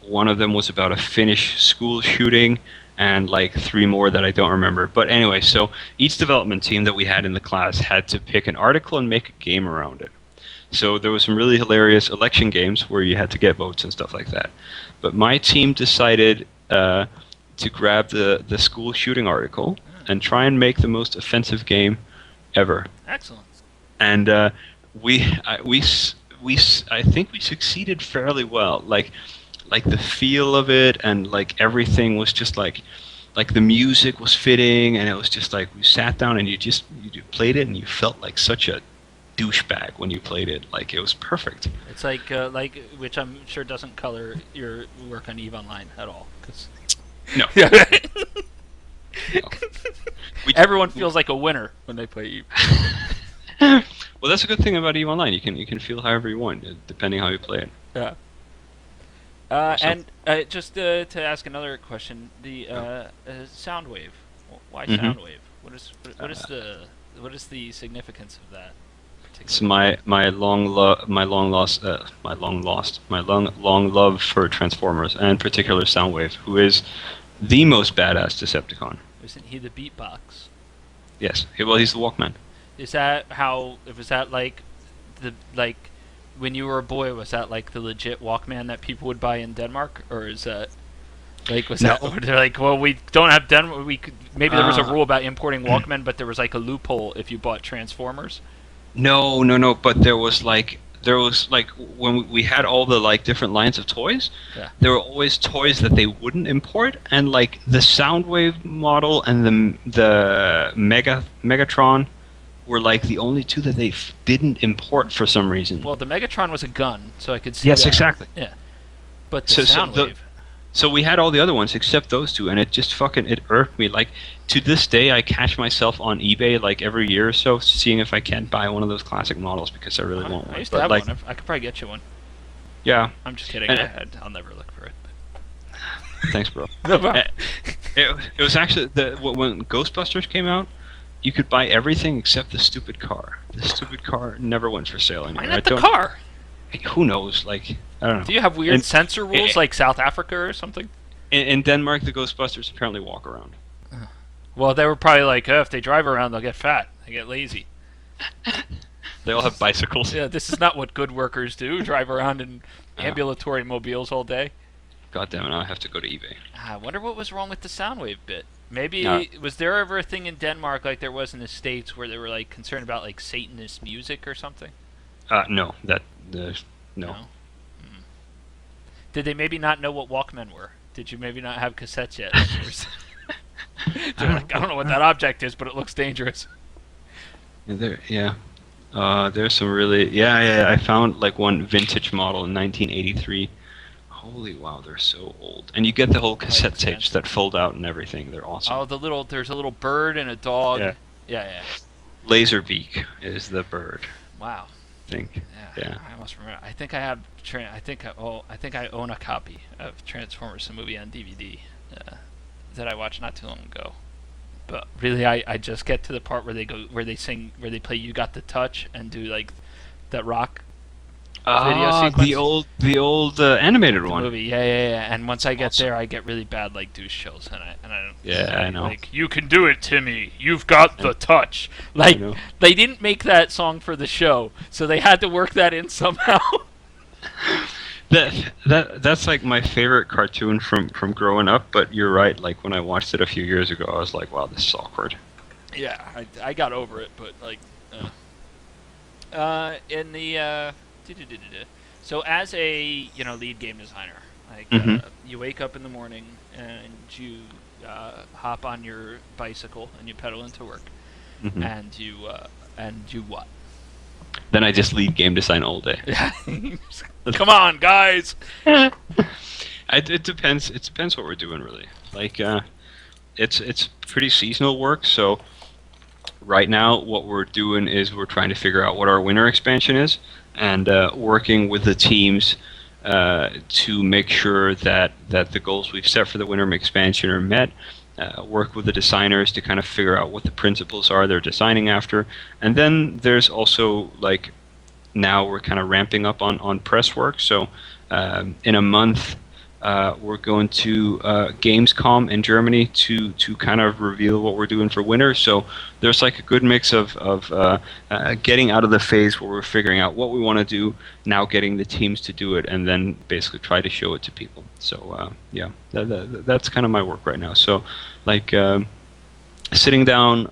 One of them was about a Finnish school shooting, and like 3 more that I don't remember. But anyway, so each development team that we had in the class had to pick an article and make a game around it. So there was some really hilarious election games where you had to get votes and stuff like that. But my team decided to grab the school shooting article and try and make the most offensive game ever. Excellent. And I think we succeeded fairly well. Like the feel of it and like everything was just like the music was fitting, and it was just like we sat down and you played it and you felt like such a douchebag when you played it. Like it was perfect. It's like which I'm sure doesn't color your work on EVE Online at all. Cause No. Everyone feels like a winner when they play EVE. Well, that's a good thing about EVE Online. You can feel however you want, depending how you play it. Yeah. And just to ask another question, the Soundwave. Why Soundwave? What is the significance of that? It's my long love for Transformers, and in particular Soundwave, who is the most badass Decepticon. Isn't he the beatbox? Yes. He's the Walkman. Is that how? Was that like when you were a boy? Was that like the legit Walkman that people would buy in Denmark, or is that like that? Or they're like, well, we don't have Denmark. Maybe there was a rule about importing Walkman, but there was like a loophole if you bought Transformers. No. But there was like when we had all the like different lines of toys. Yeah. There were always toys that they wouldn't import, and like the Soundwave model and the Megatron were like the only 2 that they didn't import for some reason. Well, the Megatron was a gun, so I could see. Yes, that. exactly. Yeah. But the Soundwave. So we had all the other ones except those 2, and it just it irked me. Like to this day, I catch myself on eBay like every year or so, seeing if I can't buy one of those classic models because I really want one. I used to have one. I could probably get you one. Yeah. I'm just kidding. I'll never look for it. Thanks, bro. No problem. It was actually when Ghostbusters came out, you could buy everything except the stupid car. The stupid car never went for sale anymore. Why not the car? Who knows? Like, I don't know. Do you have weird censor rules like South Africa or something? In Denmark, the Ghostbusters apparently walk around. Well, they were probably like, if they drive around, they'll get fat. They get lazy. They all have bicycles. Yeah, this is not what good workers do. Drive around in ambulatory mobiles all day. God damn it, now I have to go to eBay. I wonder what was wrong with the Soundwave bit. Maybe, was there ever a thing in Denmark like there was in the States where they were like concerned about like Satanist music or something? No. No. Hmm. Did they maybe not know what Walkmen were? Did you maybe not have cassettes yet? They're like, I don't know what that object is, but it looks dangerous. There's some really... I found like one vintage model in 1983. Holy wow, they're so old. And you get the whole cassette tapes that fold out and everything. They're awesome. Oh, there's a little bird and a dog. Yeah. Laserbeak is the bird. Wow. I think. Yeah. I must remember. I think I have. I think I own a copy of Transformers the movie on DVD that I watched not too long ago. But really, I just get to the part where they play "You Got the Touch" and do like that rock video sequence. the old animated one. Movie, yeah. And once I get there, I get really bad like douche chills, and I don't. Yeah, I know. Like, you can do it, Timmy. You've got the touch. Like, they didn't make that song for the show, so they had to work that in somehow. That's like my favorite cartoon from growing up. But you're right. Like when I watched it a few years ago, I was like, wow, this is awkward. Yeah, I got over it, but like, in the so as a lead game designer, like Hmm. you wake up in the morning and you hop on your bicycle and you pedal into work, Hmm. and you what? Then I just lead game design all day. Yeah, come on, guys. It depends. It depends what we're doing, really. Like, it's pretty seasonal work. So right now, what we're doing is we're trying to figure out what our winter expansion is, and working with the teams to make sure that the goals we've set for the winter expansion are met. Work with the designers to kind of figure out what the principles are they're designing after, and then there's also like now we're kind of ramping up on press work. So in a month, we're going to Gamescom in Germany to kind of reveal what we're doing for winter. So there's like a good mix of getting out of the phase where we're figuring out what we want to do, now getting the teams to do it, and then basically try to show it to people. So yeah, that's kind of my work right now. So like sitting down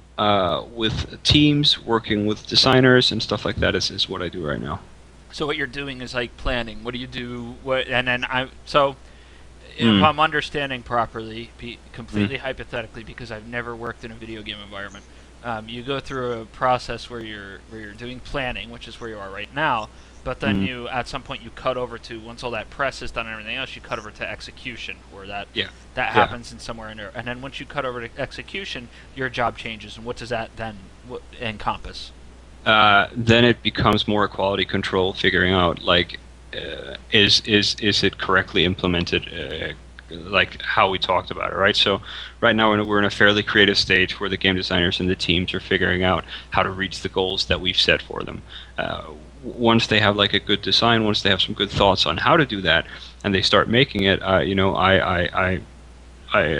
with teams, working with designers and stuff like that is what I do right now. So what you're doing is like planning. What do you do? What and then I so if Mm. I'm understanding properly, Mm. completely hypothetically, because I've never worked in a video game environment, you go through a process where you're doing planning, which is where you are right now. But then Mm. you, at some point, you cut over to, once all that press is done and everything else, you cut over to execution, where Yeah. that Yeah. happens in somewhere in there. And then once you cut over to execution, your job changes. And what does that then encompass? Then it becomes more quality control, figuring out like is it correctly implemented, like how we talked about it, right? So right now we're in a fairly creative stage where the game designers and the teams are figuring out how to reach the goals that we've set for them. Once they have like a good design, once they have some good thoughts on how to do that, and they start making it, I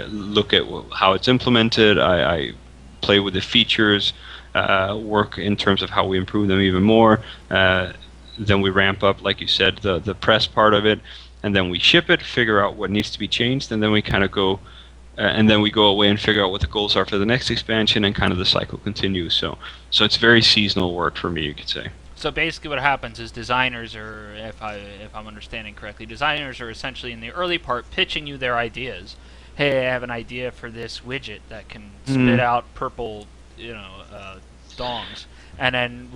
look at how it's implemented. I play with the features, work in terms of how we improve them even more. Then we ramp up, like you said, the press part of it, and then we ship it, figure out what needs to be changed, and then we kind of go, and then we go away and figure out what the goals are for the next expansion, and kind of the cycle continues. So it's very seasonal work for me, you could say. So basically, what happens is designers are, if I'm understanding correctly, designers are essentially in the early part pitching you their ideas. Hey, I have an idea for this widget that can spit Mm. out purple, dongs. And then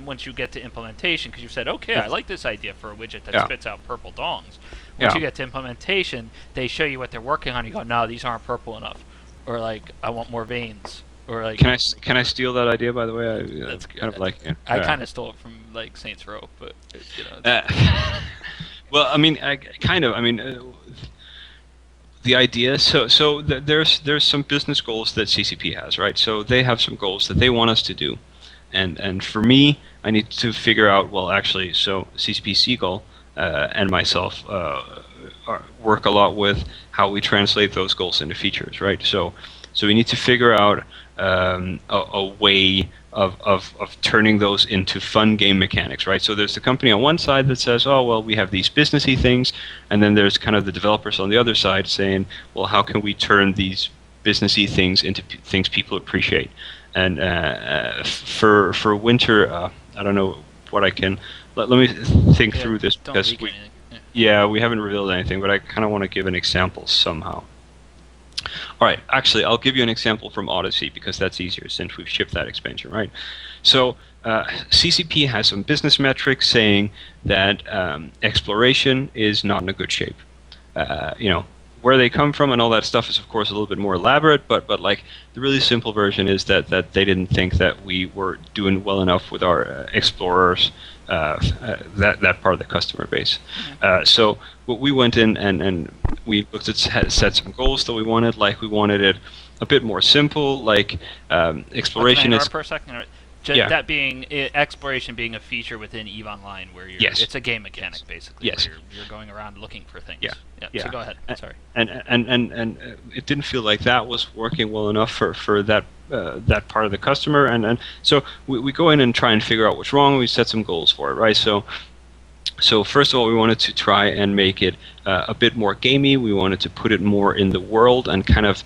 once you get to implementation, because you said, okay, I like this idea for a widget that Yeah. spits out purple dongs. Once Yeah. you get to implementation, they show you what they're working on. You go, no, these aren't purple enough, or like, I want more veins, or like. Can I steal that idea, by the way? That's kind of like it. I Yeah. kind of stole it from like Saints Row, but Well, I mean, kind of. I mean, the idea. There's some business goals that CCP has, right? So they have some goals that they want us to do, and for me, I need to figure out. Well, actually, so CCP Seagull and myself work a lot with how we translate those goals into features, right? So we need to figure out a way of turning those into fun game mechanics, right? So there's the company on one side that says, oh, well, we have these businessy things, and then there's kind of the developers on the other side saying, well, how can we turn these businessy things into things people appreciate? And for winter, I don't know what I can. Let me think yeah, through this don't because leak anything. Yeah. yeah, we haven't revealed anything, but I kind of want to give an example somehow. All right, actually, I'll give you an example from Odyssey because that's easier since we've shipped that expansion, right? So CCP has some business metrics saying that exploration is not in a good shape. Where they come from and all that stuff is, of course, a little bit more elaborate, but like the really simple version is that they didn't think that we were doing well enough with our explorers, that part of the customer base. So what we went in and we looked at set some goals that we wanted. Like we wanted it a bit more simple. Like exploration Can I is interrupt for a second? Yeah. That being exploration being a feature within EVE Online, where Yes. it's a game mechanic basically. Yes. Where you're going around looking for things. Yeah. So Yeah. go ahead. Sorry. and it didn't feel like that was working well enough for that part of the customer. And so we go in and try and figure out what's wrong. We set some goals for it, right? So So first of all, we wanted to try and make it a bit more gamey. We wanted to put it more in the world and kind of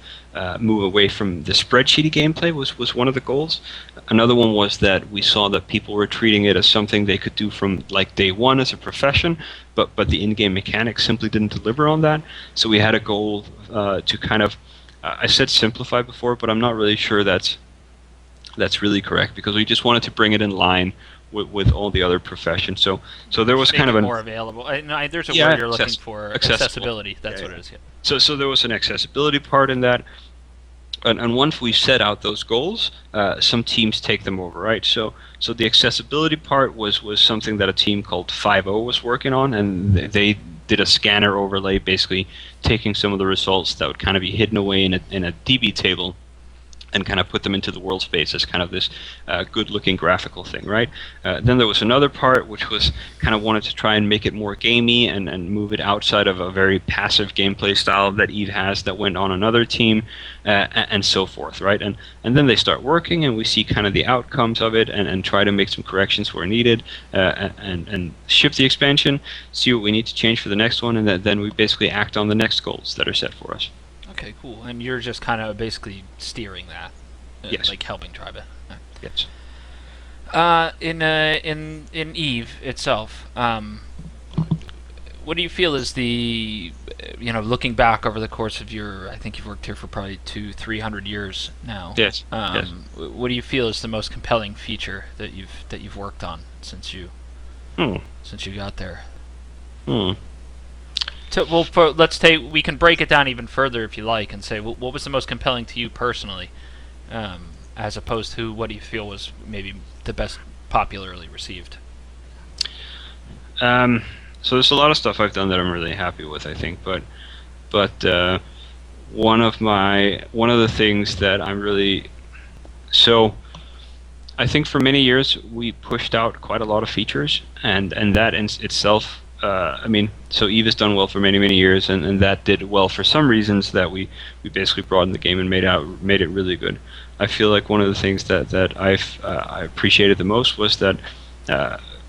move away from the spreadsheety gameplay was one of the goals. Another one was that we saw that people were treating it as something they could do from like day one as a profession, but the in-game mechanics simply didn't deliver on that. So we had a goal to kind of, I said simplify before, but I'm not really sure that's really correct, because we just wanted to bring it in line with all the other professions. So there was Make kind of it an more available. No, there's a yeah word you're looking for. accessible. Accessibility. That's Yeah, what yeah. it is. Yeah. So there was an accessibility part in that, and once we set out those goals, some teams take them over, right? So the accessibility part was something that a team called 5.0 was working on, and they did a scanner overlay, basically taking some of the results that would kind of be hidden away in a DB table and kind of put them into the world space as kind of this good-looking graphical thing, right? Then there was another part which was kind of wanted to try and make it more gamey and move it outside of a very passive gameplay style that Eve has that went on another team, and so forth, right? And then they start working, and we see kind of the outcomes of it, and try to make some corrections where needed, and ship the expansion, see what we need to change for the next one, and then we basically act on the next goals that are set for us. Okay, cool. And you're just kind of basically steering that, Yes. like helping drive it. Yes. In Eve itself, what do you feel is the, looking back over the course of your, I think you've worked here for probably 300 years now. Yes. Yes. What do you feel is the most compelling feature that you've worked on since you Hmm. got there? Hmm. We can break it down even further if you like, and say what was the most compelling to you personally, as opposed to what do you feel was maybe the best popularly received. So there's a lot of stuff I've done that I'm really happy with, I think, but one of the things that I'm really so I think for many years we pushed out quite a lot of features, and that in itself. So Eve has done well for many, many years, and that did well for some reasons that we basically broadened the game and made it really good. I feel like one of the things that I appreciated the most was that,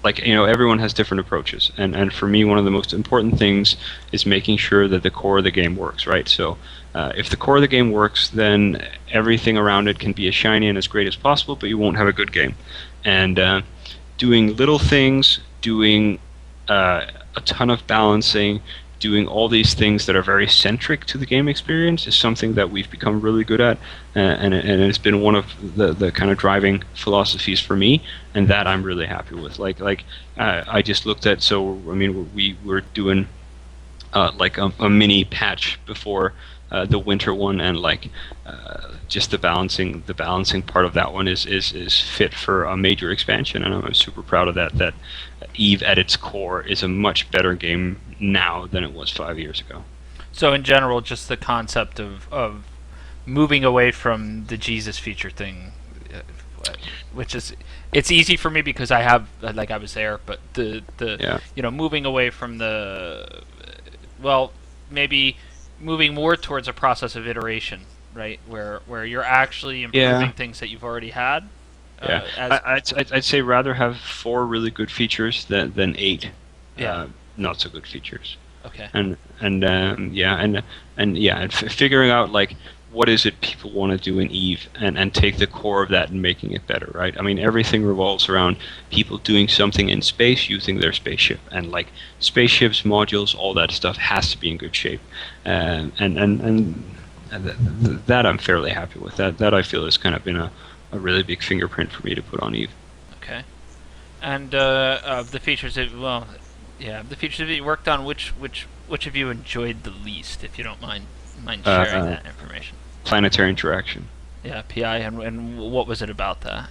everyone has different approaches, and for me, one of the most important things is making sure that the core of the game works, right? So if the core of the game works, then everything around it can be as shiny and as great as possible, but you won't have a good game. And doing little things, doing a ton of balancing, doing all these things that are very centric to the game experience is something that we've become really good at, and it's been one of the kind of driving philosophies for me, and that I'm really happy with. I just looked at, we were doing like a mini patch before the winter one, and just the balancing part of that one is fit for a major expansion, and I'm super proud of that. That Eve at its core is a much better game now than it was 5 years ago. So in general, just the concept of moving away from the Jesus feature thing, which is, it's easy for me because I was there, but moving away from maybe moving more towards a process of iteration, right, where you're actually improving things that you've already had. I'd say rather have 4 really good features than 8 not so good features. Okay. Figuring out what is it people want to do in Eve, and take the core of that and making it better, right? I mean, everything revolves around people doing something in space using their spaceship, and spaceships, modules, all that stuff has to be in good shape, and that I'm fairly happy with. That I feel has kind of been a really big fingerprint for me to put on Eve. Okay. And of the features that you worked on, which of you enjoyed the least, if you don't mind sharing that information? Planetary interaction. Yeah, PI, and what was it about that?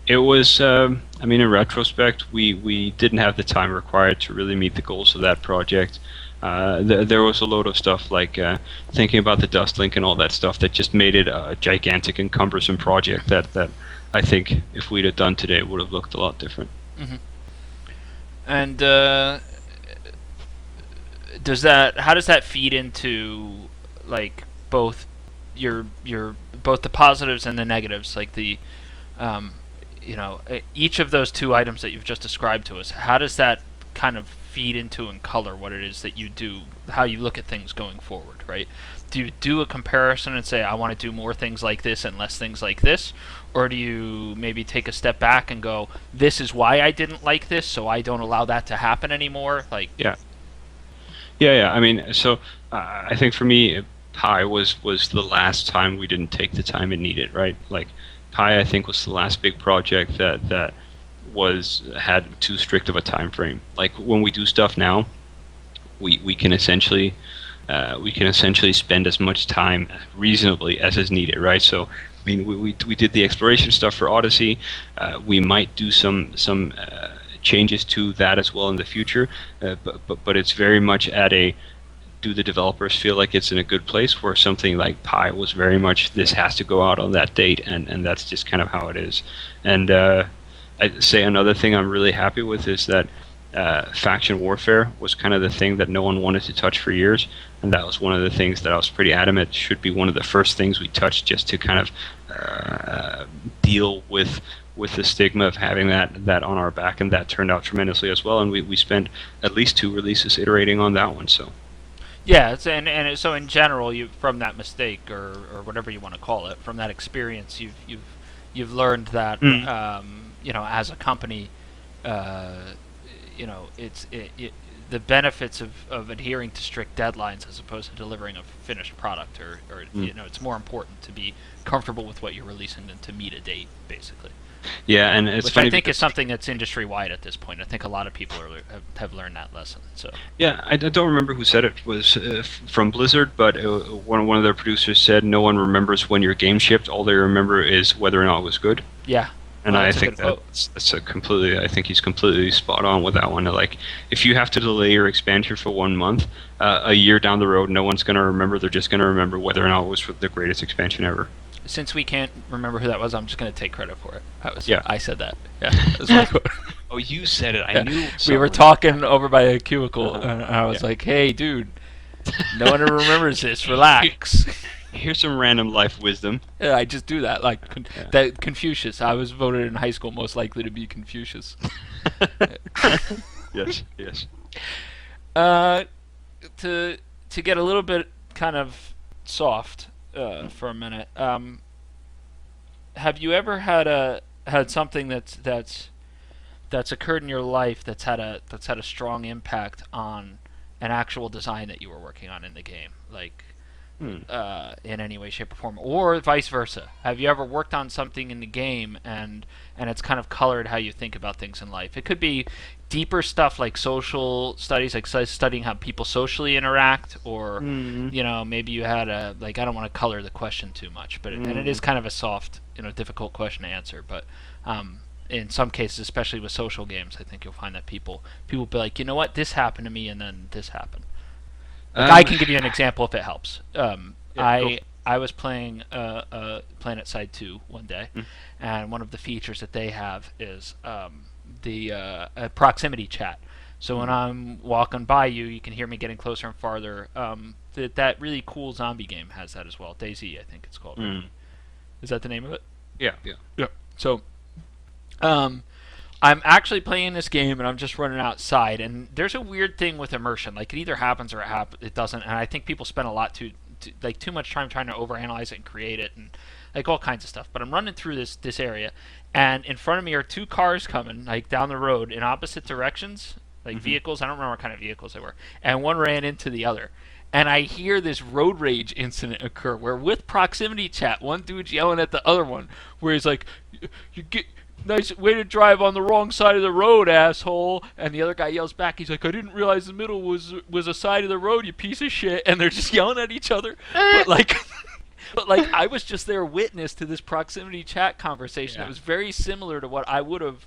It was, in retrospect, we didn't have the time required to really meet the goals of that project. There was a load of stuff thinking about the dust link and all that stuff that just made it a gigantic and cumbersome project that I think if we'd have done today would have looked a lot different. Mm-hmm. And how does that feed into both both the positives and the negatives, each of those two items that you've just described to us, how does that kind of feed into and color what it is that you do, how you look at things going forward, right? Do you do a comparison and say, I want to do more things like this and less things like this? Or do you maybe take a step back and go, this is why I didn't like this, so I don't allow that to happen anymore? Like, yeah. I mean, so I think for me, Pi was the last time we didn't take the time it needed, right? Like, Pi, I think, was the last big project that had too strict of a time frame. Like, when we do stuff now, we can essentially spend as much time reasonably as is needed, right? So, I mean, we did the exploration stuff for Odyssey. We might do some changes to that as well in the future, but it's very much at a, do the developers feel like it's in a good place, where something like Pi was very much, this has to go out on that date, and that's just kind of how it is. And I'd say another thing I'm really happy with is that faction warfare was kind of the thing that no one wanted to touch for years, and that was one of the things that I was pretty adamant should be one of the first things we touched, just to kind of deal with the stigma of having that on our back, and that turned out tremendously as well. And we spent at least 2 releases iterating on that one. So yeah, so in general, you, from that mistake or whatever you want to call it, from that experience, you've learned that as a company, the benefits of adhering to strict deadlines as opposed to delivering a finished product, or it's more important to be comfortable with what you're releasing than to meet a date, basically. Yeah, and it's which funny, I think is something that's industry wide at this point. I think a lot of people have learned that lesson. So yeah, I don't remember who said it. Was from Blizzard, but one of their producers said, "No one remembers when your game shipped. All they remember is whether or not it was good." Yeah. And I think that's a completely. I think he's completely spot on with that one. Like, if you have to delay your expansion for 1 month, a year down the road, no one's going to remember. They're just going to remember whether or not it was the greatest expansion ever. Since we can't remember who that was, I'm just going to take credit for it. I said that. Yeah. That was my quote. Oh, you said it. I knew. We were talking over by a cubicle, and I was like, "Hey, dude, no one ever remembers this. Relax." Here's some random life wisdom. Yeah, I just do that. Like that Confucius. I was voted in high school most likely to be Confucius. Yes. To get a little bit kind of soft for a minute. Have you ever had something that's occurred in your life that's had a strong impact on an actual design that you were working on in the game, like in any way, shape, or form, or vice versa? Have you ever worked on something in the game and it's kind of colored how you think about things in life? It could be deeper stuff like social studies, like studying how people socially interact, or maybe you had I don't want to color the question too much, but and it is kind of a soft, difficult question to answer, but in some cases, especially with social games, I think you'll find that people be like, you know what, this happened to me, and then this happened. I can give you an example if it helps. I was playing Planet Side 2 one day, and one of the features that they have is the proximity chat. So when I'm walking by you, you can hear me getting closer and farther. That really cool zombie game has that as well. DayZ, I think it's called. Is that the name of it? Yeah. So I'm actually playing this game, and I'm just running outside, and there's a weird thing with immersion. Like, it either happens or it doesn't, and I think people spend a lot too much time trying to overanalyze it and create it, and like all kinds of stuff. But I'm running through this area, and in front of me are 2 cars coming like down the road in opposite directions, like vehicles. I don't remember what kind of vehicles they were, and one ran into the other. And I hear this road rage incident occur where, with proximity chat, one dude's yelling at the other one, where he's like, "You get nice way to drive on the wrong side of the road, asshole," and the other guy yells back, he's like, "I didn't realize the middle was a side of the road, you piece of shit," and they're just yelling at each other. But I was just there witness to this proximity chat conversation. It was very similar to what I would have,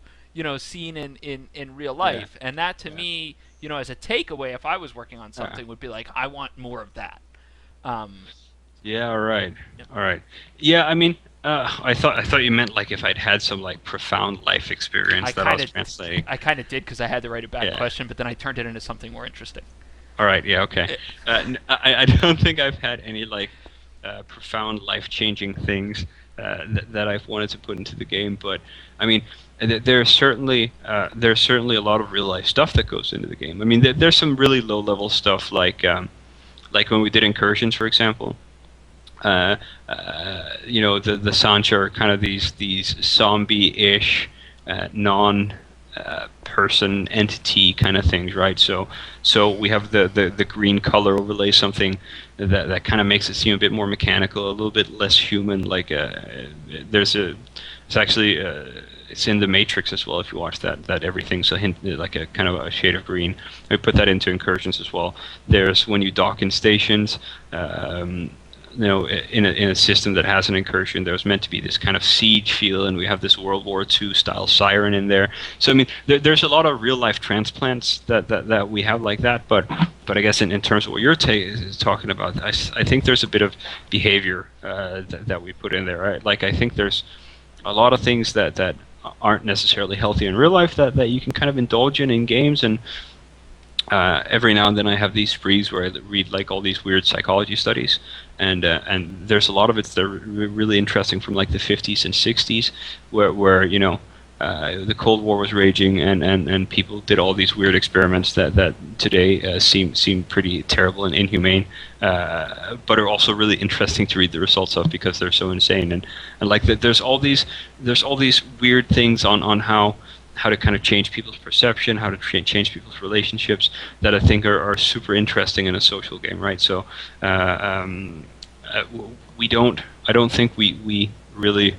seen in real life. And that, to me, as a takeaway, if I was working on something, would be like, I want more of that. Yeah, all right. Yeah, I mean, I thought you meant like if I'd had some like profound life experience that I was translating. I kind of did, because I had to write a bad question, but then I turned it into something more interesting. All right. Yeah. Okay. I don't think I've had any like profound life-changing things that I've wanted to put into the game. But I mean, there's certainly a lot of real life stuff that goes into the game. I mean, there's some really low level stuff like when we did incursions, for example. The Sancha are kind of these zombie-ish, non person entity kind of things, right? So we have the green color overlay, something that kind of makes it seem a bit more mechanical, a little bit less human. Like it's actually it's in the Matrix as well. If you watch that everything's a hint, like a kind of a shade of green. We put that into incursions as well. There's when you dock in stations. In a system that has an incursion, there's meant to be this kind of siege feel, and we have this World War II style siren in there. So I mean, there's a lot of real life transplants that we have like that. But I guess in terms of what you're talking about, I think there's a bit of behavior that we put in there. Right? Like I think there's a lot of things that aren't necessarily healthy in real life that you can kind of indulge in games. And every now and then I have these sprees where I read like all these weird psychology studies, and there's a lot of it that are really interesting from like the 50s and 60s, where the Cold War was raging, and people did all these weird experiments that today seem pretty terrible and inhumane, but are also really interesting to read the results of because they're so insane. And like there's all these weird things on how to kind of change people's perception, how to change people's relationships that I think are super interesting in a social game, right? So I don't think we really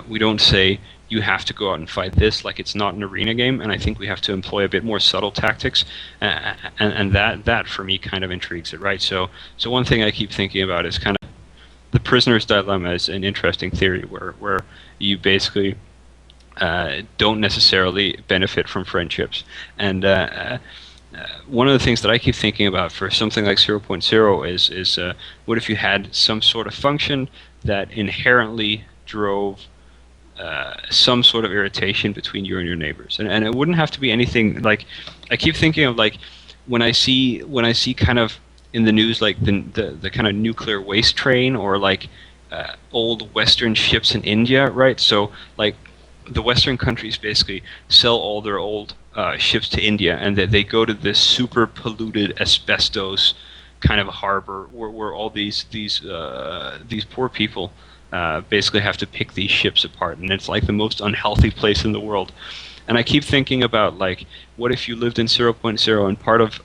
we don't say you have to go out and fight this like it's not an arena game, and I think we have to employ a bit more subtle tactics, and that for me kind of intrigues it, right? So one thing I keep thinking about is kind of the prisoner's dilemma is an interesting theory where you basically don't necessarily benefit from friendships. And one of the things that I keep thinking about for something like 0.0 is what if you had some sort of function that inherently drove some sort of irritation between you and your neighbors, and it wouldn't have to be anything like, I keep thinking of like when I see kind of in the news like the kind of nuclear waste train, or like old Western ships in India, right? So like the Western countries basically sell all their old ships to India, and they go to this super polluted asbestos kind of harbor where all these poor people basically have to pick these ships apart, and it's like the most unhealthy place in the world. And I keep thinking about like, what if you lived in 0.0 and part of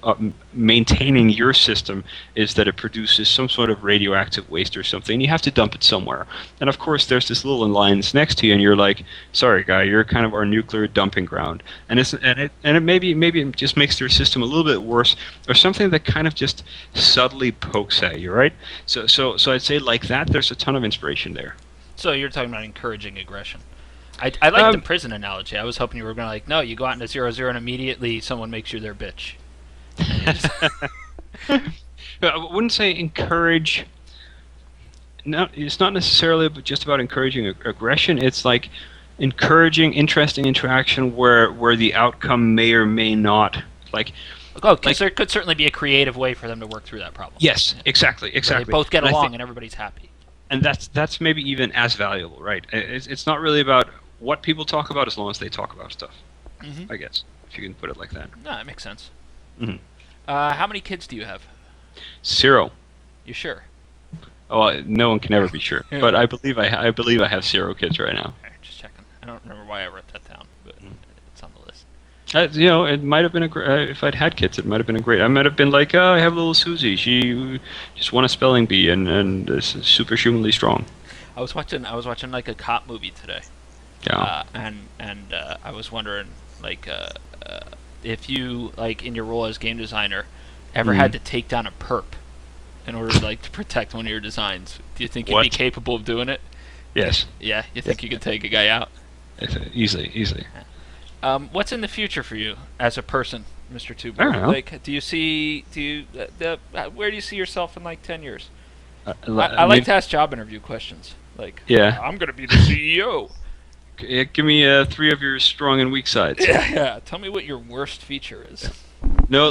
maintaining your system is that it produces some sort of radioactive waste or something, and you have to dump it somewhere. And of course there's this little alliance next to you, and you're like, sorry guy, you're kind of our nuclear dumping ground. And it maybe it just makes their system a little bit worse, or something that kind of just subtly pokes at you, right? So I'd say like that, there's a ton of inspiration there. So you're talking about encouraging aggression. I like the prison analogy. I was hoping you were going to like, no, you go out into 0-0 and immediately someone makes you their bitch. I wouldn't say encourage. No, it's not necessarily just about encouraging aggression. It's like encouraging interesting interaction where the outcome may or may not like. Oh, because there could certainly be a creative way for them to work through that problem. Yes, exactly. They both get along and everybody's happy. And that's maybe even as valuable, right? It's not really about what people talk about as long as they talk about stuff. I guess, if you can put it like that. No, that makes sense. How many kids do you have? 0. You sure? Oh, no one can ever be sure. But I believe I have 0 kids right now. Okay, just checking. I don't remember why I wrote that down, but it's on the list. It might have been if I'd had kids, it might have been a great. I might have been like, oh, I have little Susie. She just won a spelling bee and is super humanly strong. I was watching like a cop movie today. Yeah. And I was wondering like if you like in your role as game designer ever had to take down a perp in order like to protect one of your designs. Do you think you'd be capable of doing it? Yes. Yeah. You think you could take a guy out? Easily. What's in the future for you as a person, Mr. Tuber? I don't know. Like, where do you see yourself in like 10 years? I like to ask job interview questions. Like, I'm gonna be the CEO. Give me 3 of your strong and weak sides. Yeah. Tell me what your worst feature is. No,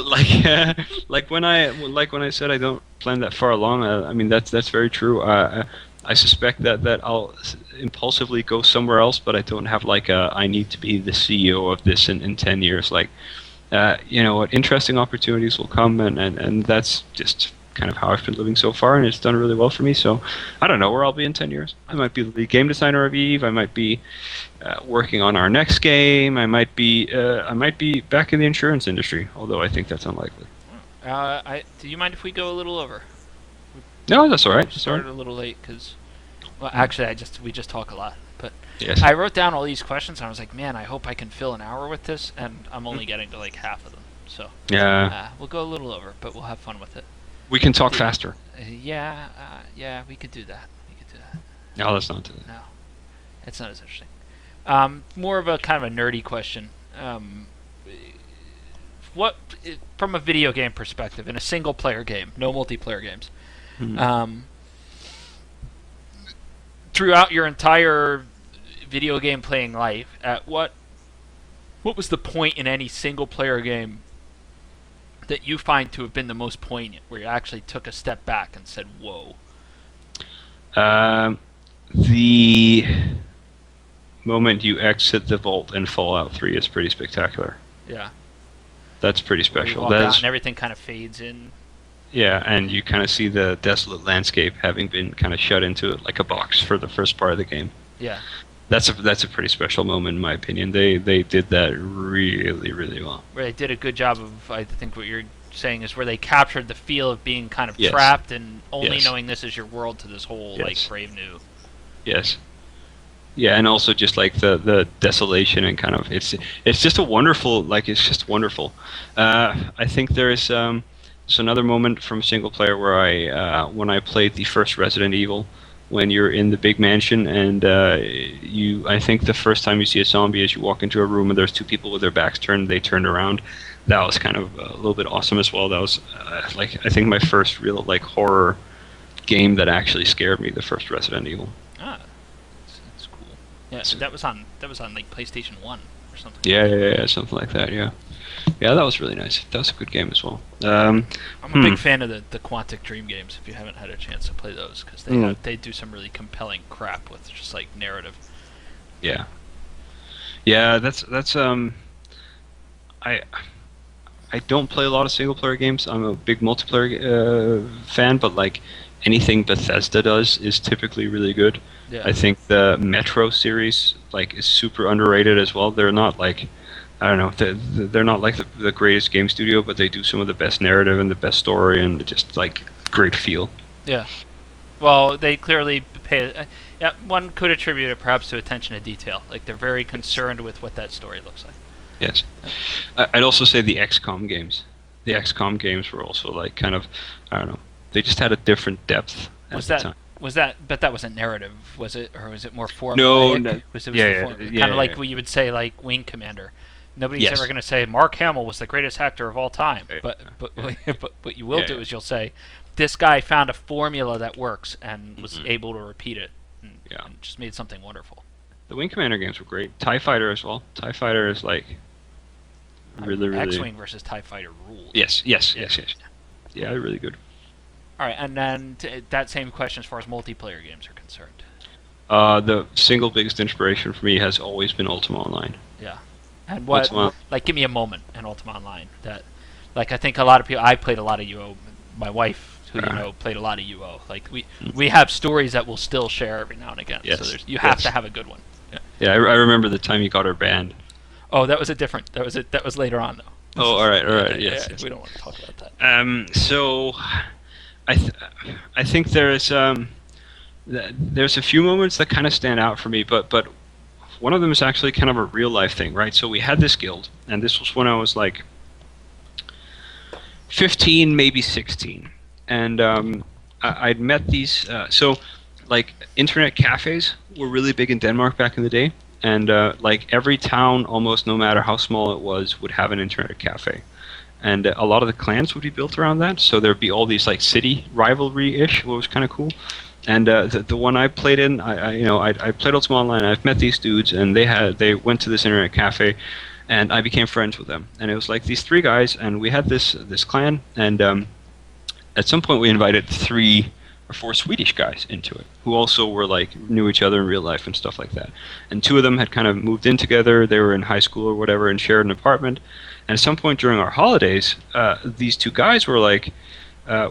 like when I said I don't plan that far along. I mean that's very true. I suspect that I'll impulsively go somewhere else, but I don't have like I need to be the CEO of this in 10 years. Like, you know what, interesting opportunities will come, and that's just kind of how I've been living so far, and it's done really well for me. So I don't know where I'll be in 10 years. I might be the lead game designer of Eve. I might be working on our next game. I might be back in the insurance industry, although I think that's unlikely. Do you mind if we go a little over? No, that's all right. We started a little late because, well, actually, we just talk a lot. But Yes. I wrote down all these questions, and I was like, man, I hope I can fill an hour with this, and I'm only getting to like half of them. So Yeah. we'll go a little over, but we'll have fun with it. We can talk faster. Yeah, we could do that. We could do that. No, let's not do that. No, it's not as interesting. More of a kind of a nerdy question. What, from a video game perspective, in a single-player game, no multiplayer games, throughout your entire video game playing life, at what was the point in any single-player game that you find to have been the most poignant, where you actually took a step back and said, "Whoa"? The moment you exit the vault in Fallout 3 is pretty spectacular. Yeah. That's pretty Where you special. walk out and everything kind of fades in. Yeah, and you kind of see the desolate landscape having been kind of shut into it like a box for the first part of the game. Yeah. That's a pretty special moment in my opinion. They did that really, really well. Where they did a good job of, I think what you're saying is where they captured the feel of being kind of Yes. trapped and only Yes. knowing this is your world to this whole like Yes. brave new. Yes. Yeah, and also just like the desolation and kind of it's just a wonderful, like, it's just wonderful. I think there's another moment from single player where when I played the first Resident Evil, when you're in the big mansion and I think the first time you see a zombie is you walk into a room and there's two people with their backs turned, they turned around. That was kind of a little bit awesome as well. That was like I think my first real like horror game that actually scared me, the first Resident Evil. Ah, that's cool. Yeah, so that was on like PlayStation 1 or something. Yeah, something like that. Yeah, that was really nice. That was a good game as well. I'm a big fan of the Quantic Dream games. If you haven't had a chance to play those, because they do some really compelling crap with just like narrative. Yeah, that's I don't play a lot of single player games. I'm a big multiplayer fan, but like anything Bethesda does is typically really good. Yeah. I think the Metro series like is super underrated as well. They're not like, I don't know, they're not like the greatest game studio, but they do some of the best narrative and the best story and just like great feel. Yeah. Well, they clearly pay. Yeah, one could attribute it perhaps to attention to detail. Like they're very concerned with what that story looks like. Yes. I'd also say the XCOM games. The XCOM games were also like kind of, I don't know, they just had a different depth at the time. But that wasn't narrative, was it? Or was it more formulaic? No. Kind of like what you would say, like Wing Commander. Nobody's ever going to say Mark Hamill was the greatest actor of all time. But what you will do is you'll say, this guy found a formula that works and was able to repeat it. And just made something wonderful. The Wing Commander games were great. TIE Fighter as well. TIE Fighter is like really... X-Wing versus TIE Fighter rules. Yes. Yeah, they're really good. All right, and then that same question as far as multiplayer games are concerned. The single biggest inspiration for me has always been Ultima Online. Yeah. And what, Ultima. like, give me a moment in Ultima Online that, like, I think a lot of people, I played a lot of UO, my wife, who you know, played a lot of UO. Like, we have stories that we'll still share every now and again. Yes. So you have to have a good one. Yeah, I remember the time you got her banned. Oh, that was that was later on, though. Oh, all right, yes. We don't want to talk about that. So, I think there's a few moments that kind of stand out for me, but one of them is actually kind of a real life thing, right? So we had this guild, and this was when I was like 15, maybe 16, and I'd met these. So, like, internet cafes were really big in Denmark back in the day, and like every town, almost no matter how small it was, would have an internet cafe. And a lot of the clans would be built around that, so there'd be all these like city rivalry-ish, what was kind of cool. And the one I played in, I played Ultima Online. I've met these dudes, and they went to this internet cafe, and I became friends with them. And it was like these three guys, and we had this clan, and at some point we invited 3 four Swedish guys into it who also were like knew each other in real life and stuff like that. And two of them had kind of moved in together. They were in high school or whatever and shared an apartment. And at some point during our holidays, these two guys were like,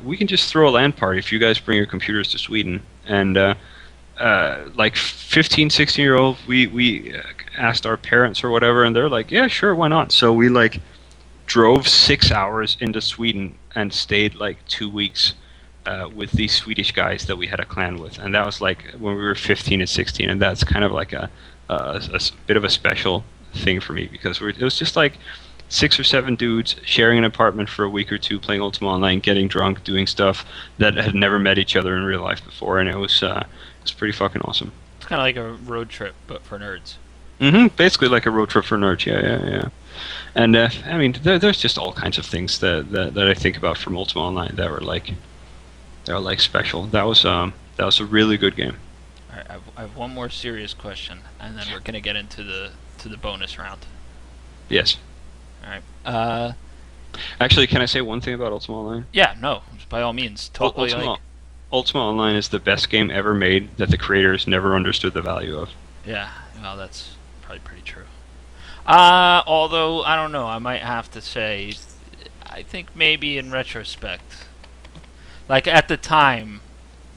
"We can just throw a LAN party if you guys bring your computers to Sweden." And like 15, 16-year-old, we asked our parents or whatever, and they're like, "Yeah, sure, why not?" So we like drove 6 hours into Sweden and stayed like 2 weeks with these Swedish guys that we had a clan with, and that was like when we were 15 and 16, and that's kind of like a bit of a special thing for me because it was just like 6 or 7 dudes sharing an apartment for a week or two, playing Ultima Online, getting drunk, doing stuff that had never met each other in real life before, and it was pretty fucking awesome. It's kind of like a road trip, but for nerds. Basically like a road trip for nerds. Yeah. And I mean, there's just all kinds of things that I think about from Ultima Online that were like special. That was a really good game. All right, I have one more serious question, and then we're gonna get into the bonus round. Yes. All right. Actually, can I say one thing about Ultima Online? Yeah. No. By all means. Totally. Ultima Online is the best game ever made that the creators never understood the value of. Yeah. Well, that's probably pretty true. Although I don't know, I might have to say, I think maybe in retrospect, like at the time,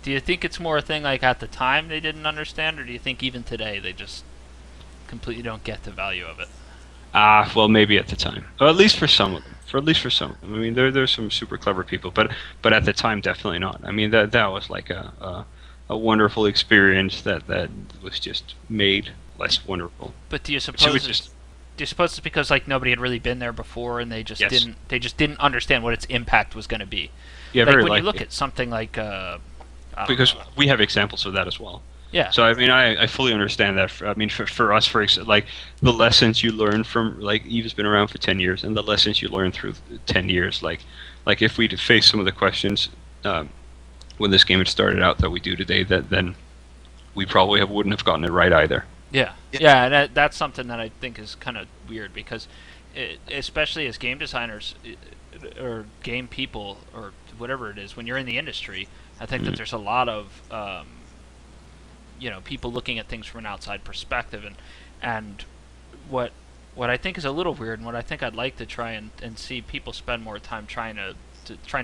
do you think it's more a thing like at the time they didn't understand, or do you think even today they just completely don't get the value of it? Well, maybe at the time, or at least for some of them. I mean, there's some super clever people, but at the time, definitely not. I mean, that was like a wonderful experience that was just made less wonderful. But do you suppose it's because like nobody had really been there before, and they just Yes. didn't understand what its impact was going to be? Yeah, Like very when you likely. look at something like I don't Because know. we have examples of that as well. Yeah. So I mean, I fully understand that. I mean, for us, like the lessons you learn from like Eve's been around for 10 years, and the lessons you learn through 10 years, like if we'd faced some of the questions when this game had started out that we do today, then we probably wouldn't have gotten it right either. Yeah, and that's something that I think is kind of weird because, especially as game designers or game people or whatever it is, when you're in the industry, I think that there's a lot of people looking at things from an outside perspective, and what I think is a little weird, and what I think I'd like to try and see people spend more time trying to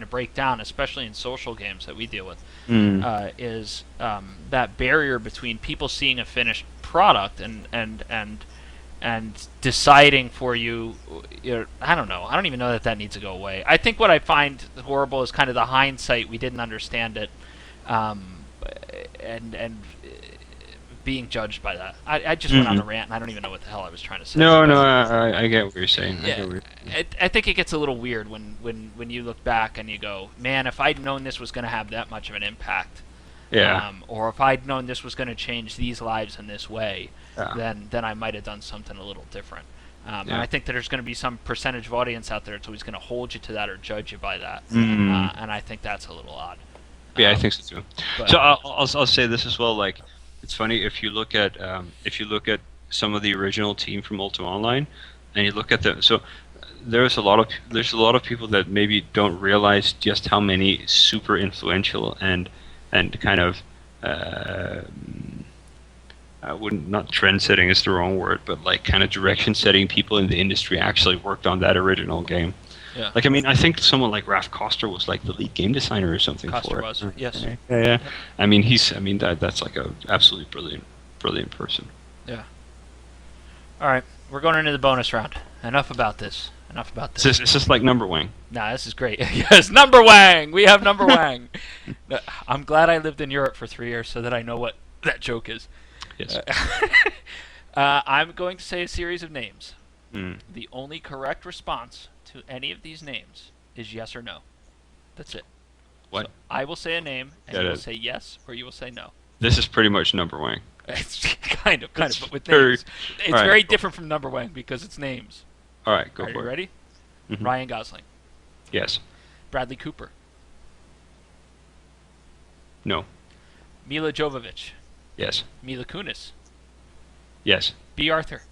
break down, especially in social games that we deal with, is that barrier between people seeing a finished product and deciding for you. I don't know. I don't even know that needs to go away. I think what I find horrible is kind of the hindsight. We didn't understand it, and being judged by that. I just went on a rant, and I don't even know what the hell I was trying to say. No, I get what you're saying. Yeah, I think it gets a little weird when you look back and you go, man, if I'd known this was going to have that much of an impact, or if I'd known this was going to change these lives in this way, then I might have done something a little different. And I think that there's going to be some percentage of audience out there that's always going to hold you to that or judge you by that, and I think that's a little odd. Yeah, I think so too. So I'll say this as well. Like, it's funny if you look at some of the original team from Ultima Online, and you look at them. So there's a lot of people that maybe don't realize just how many super influential and kind of I wouldn't, not trend setting is the wrong word, but like kind of direction setting people in the industry actually worked on that original game. Yeah. Like, I mean, I think someone like Ralph Koster was like the lead game designer or something Koster for was, it. yes. Yeah. I mean, that's like a absolutely brilliant person. Yeah. All right, we're going into the bonus round. Enough about this. Is this like Number Wang? Nah, this is great. Yes, Number Wang! We have Number Wang! I'm glad I lived in Europe for 3 years so that I know what that joke is. Yes. I'm going to say a series of names. The only correct response to any of these names is yes or no. That's it. What? So I will say a name, and you will say yes, or you will say no. This is pretty much Number Wang. It's kind of, but with very- names. It's right, very cool. different from Number Wang because it's names. All right, go Are for you it. ready? Mhm. Ryan Gosling. Yes. Bradley Cooper. No. Mila Jovovich. Yes. Mila Kunis. Yes. B. Arthur.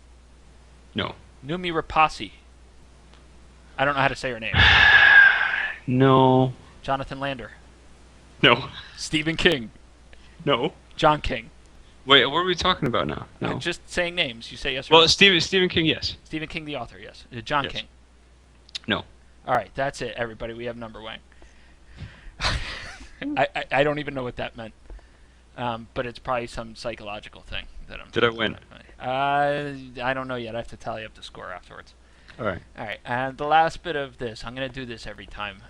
No. Numi Rapasi. I don't know how to say her name. No. Jonathan Lander. No. Stephen King. No. John King. Wait, what are we talking about now? No. I'm just saying names. You say yes or no. Well, Stephen King, yes. Stephen King, the author, yes. John Yes. King. No. All right, that's it, everybody. We have number Wang. I don't even know what that meant, but it's probably some psychological thing that I'm. Did I win? I don't know yet. I have to tally up the score afterwards. All right. All right, and the last bit of this, I'm going to do this every time,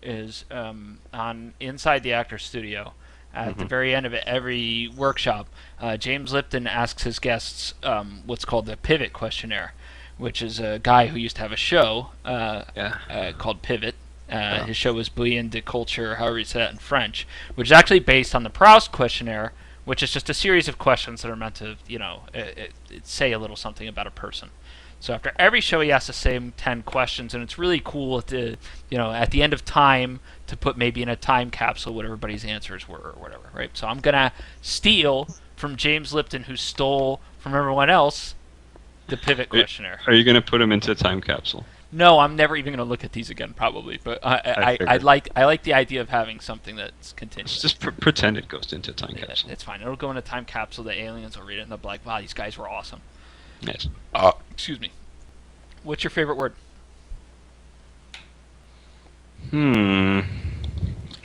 is on Inside the Actor's Studio. At the very end of it, every workshop, James Lipton asks his guests what's called the Pivot Questionnaire, which is a guy who used to have a show called Pivot. His show was Bouillon de Culture, however you say that in French, which is actually based on the Proust Questionnaire, which is just a series of questions that are meant to, say a little something about a person. So after every show, he asks the same 10 questions, and it's really cool at the end of time to put maybe in a time capsule what everybody's answers were or whatever, right? So I'm gonna steal from James Lipton, who stole from everyone else the Pivot Questionnaire. Are you going to put him into a time capsule? No, I'm never even gonna look at these again, probably. But I like the idea of having something that's continuous. Just pretend it goes into a time capsule. It's fine. It'll go in a time capsule. The aliens will read it and they'll be like, "Wow, these guys were awesome." Yes. Excuse me. What's your favorite word?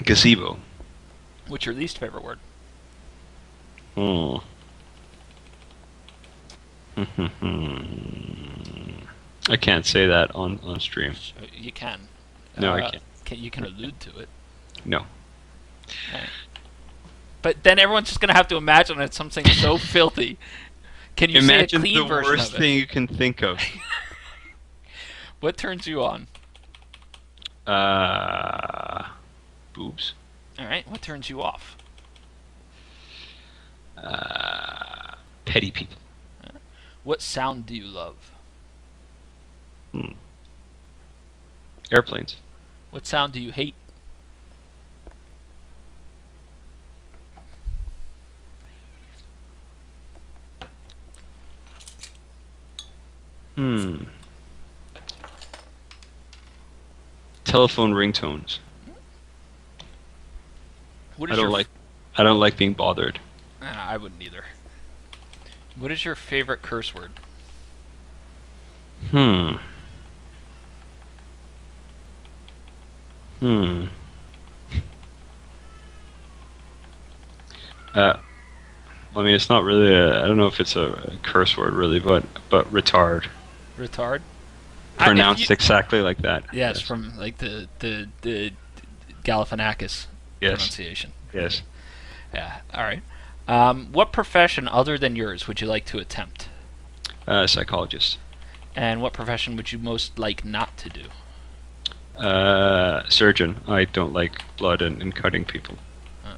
Gazebo. What's your least favorite word? I can't say that on stream. You can. No, I can't. You can allude to it. No. Okay. But then everyone's just gonna have to imagine it's something so filthy. Can you Imagine say a clean the version worst of it? thing you can think of. What turns you on? Boobs. All right. What turns you off? Petty people. What sound do you love? Airplanes. What sound do you hate? Telephone ringtones. What I is don't like being bothered. I wouldn't either. What is your favorite curse word? I mean, it's not really I don't know if it's a curse word really, but retard. Retard? Pronounced exactly like that. Yes, from like the Galifianakis pronunciation. Yes. Yeah. All right. What profession other than yours would you like to attempt? Psychologist. And what profession would you most like not to do? Surgeon. I don't like blood and cutting people.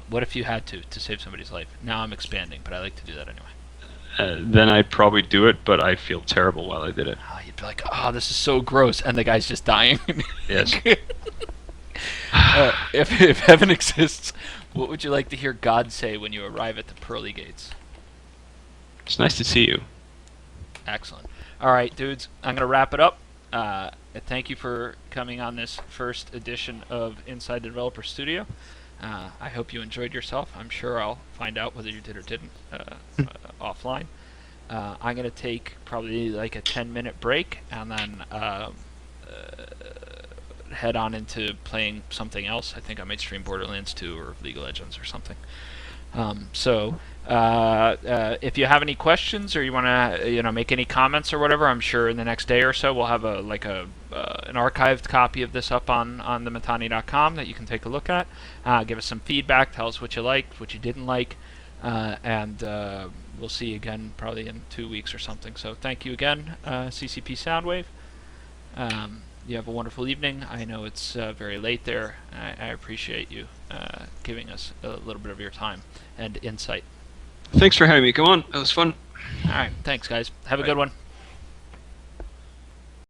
What if you had to save somebody's life? Now I'm expanding, but I like to do that anyway. Then I'd probably do it, but I feel terrible while I did it. Oh, you'd be like, "Oh, this is so gross," and the guy's just dying. Yes. If heaven exists, what would you like to hear God say when you arrive at the pearly gates? It's nice to see you. Excellent. All right, dudes, I'm going to wrap it up. Thank you for coming on this first edition of Inside the Developer Studio. I hope you enjoyed yourself. I'm sure I'll find out whether you did or didn't offline. I'm going to take probably like a 10-minute break and then head on into playing something else. I think I might stream Borderlands 2 or League of Legends or something. If you have any questions or you want to make any comments or whatever, I'm sure in the next day or so we'll have an archived copy of this up on the Matani.com that you can take a look at. Give us some feedback, tell us what you liked, what you didn't like, and we'll see you again probably in 2 weeks or something. So thank you again, CCP Soundwave. You have a wonderful evening. I know it's very late there. I appreciate you giving us a little bit of your time and insight. Thanks for having me. Come on, that was fun. All right, thanks, guys. Have a good one.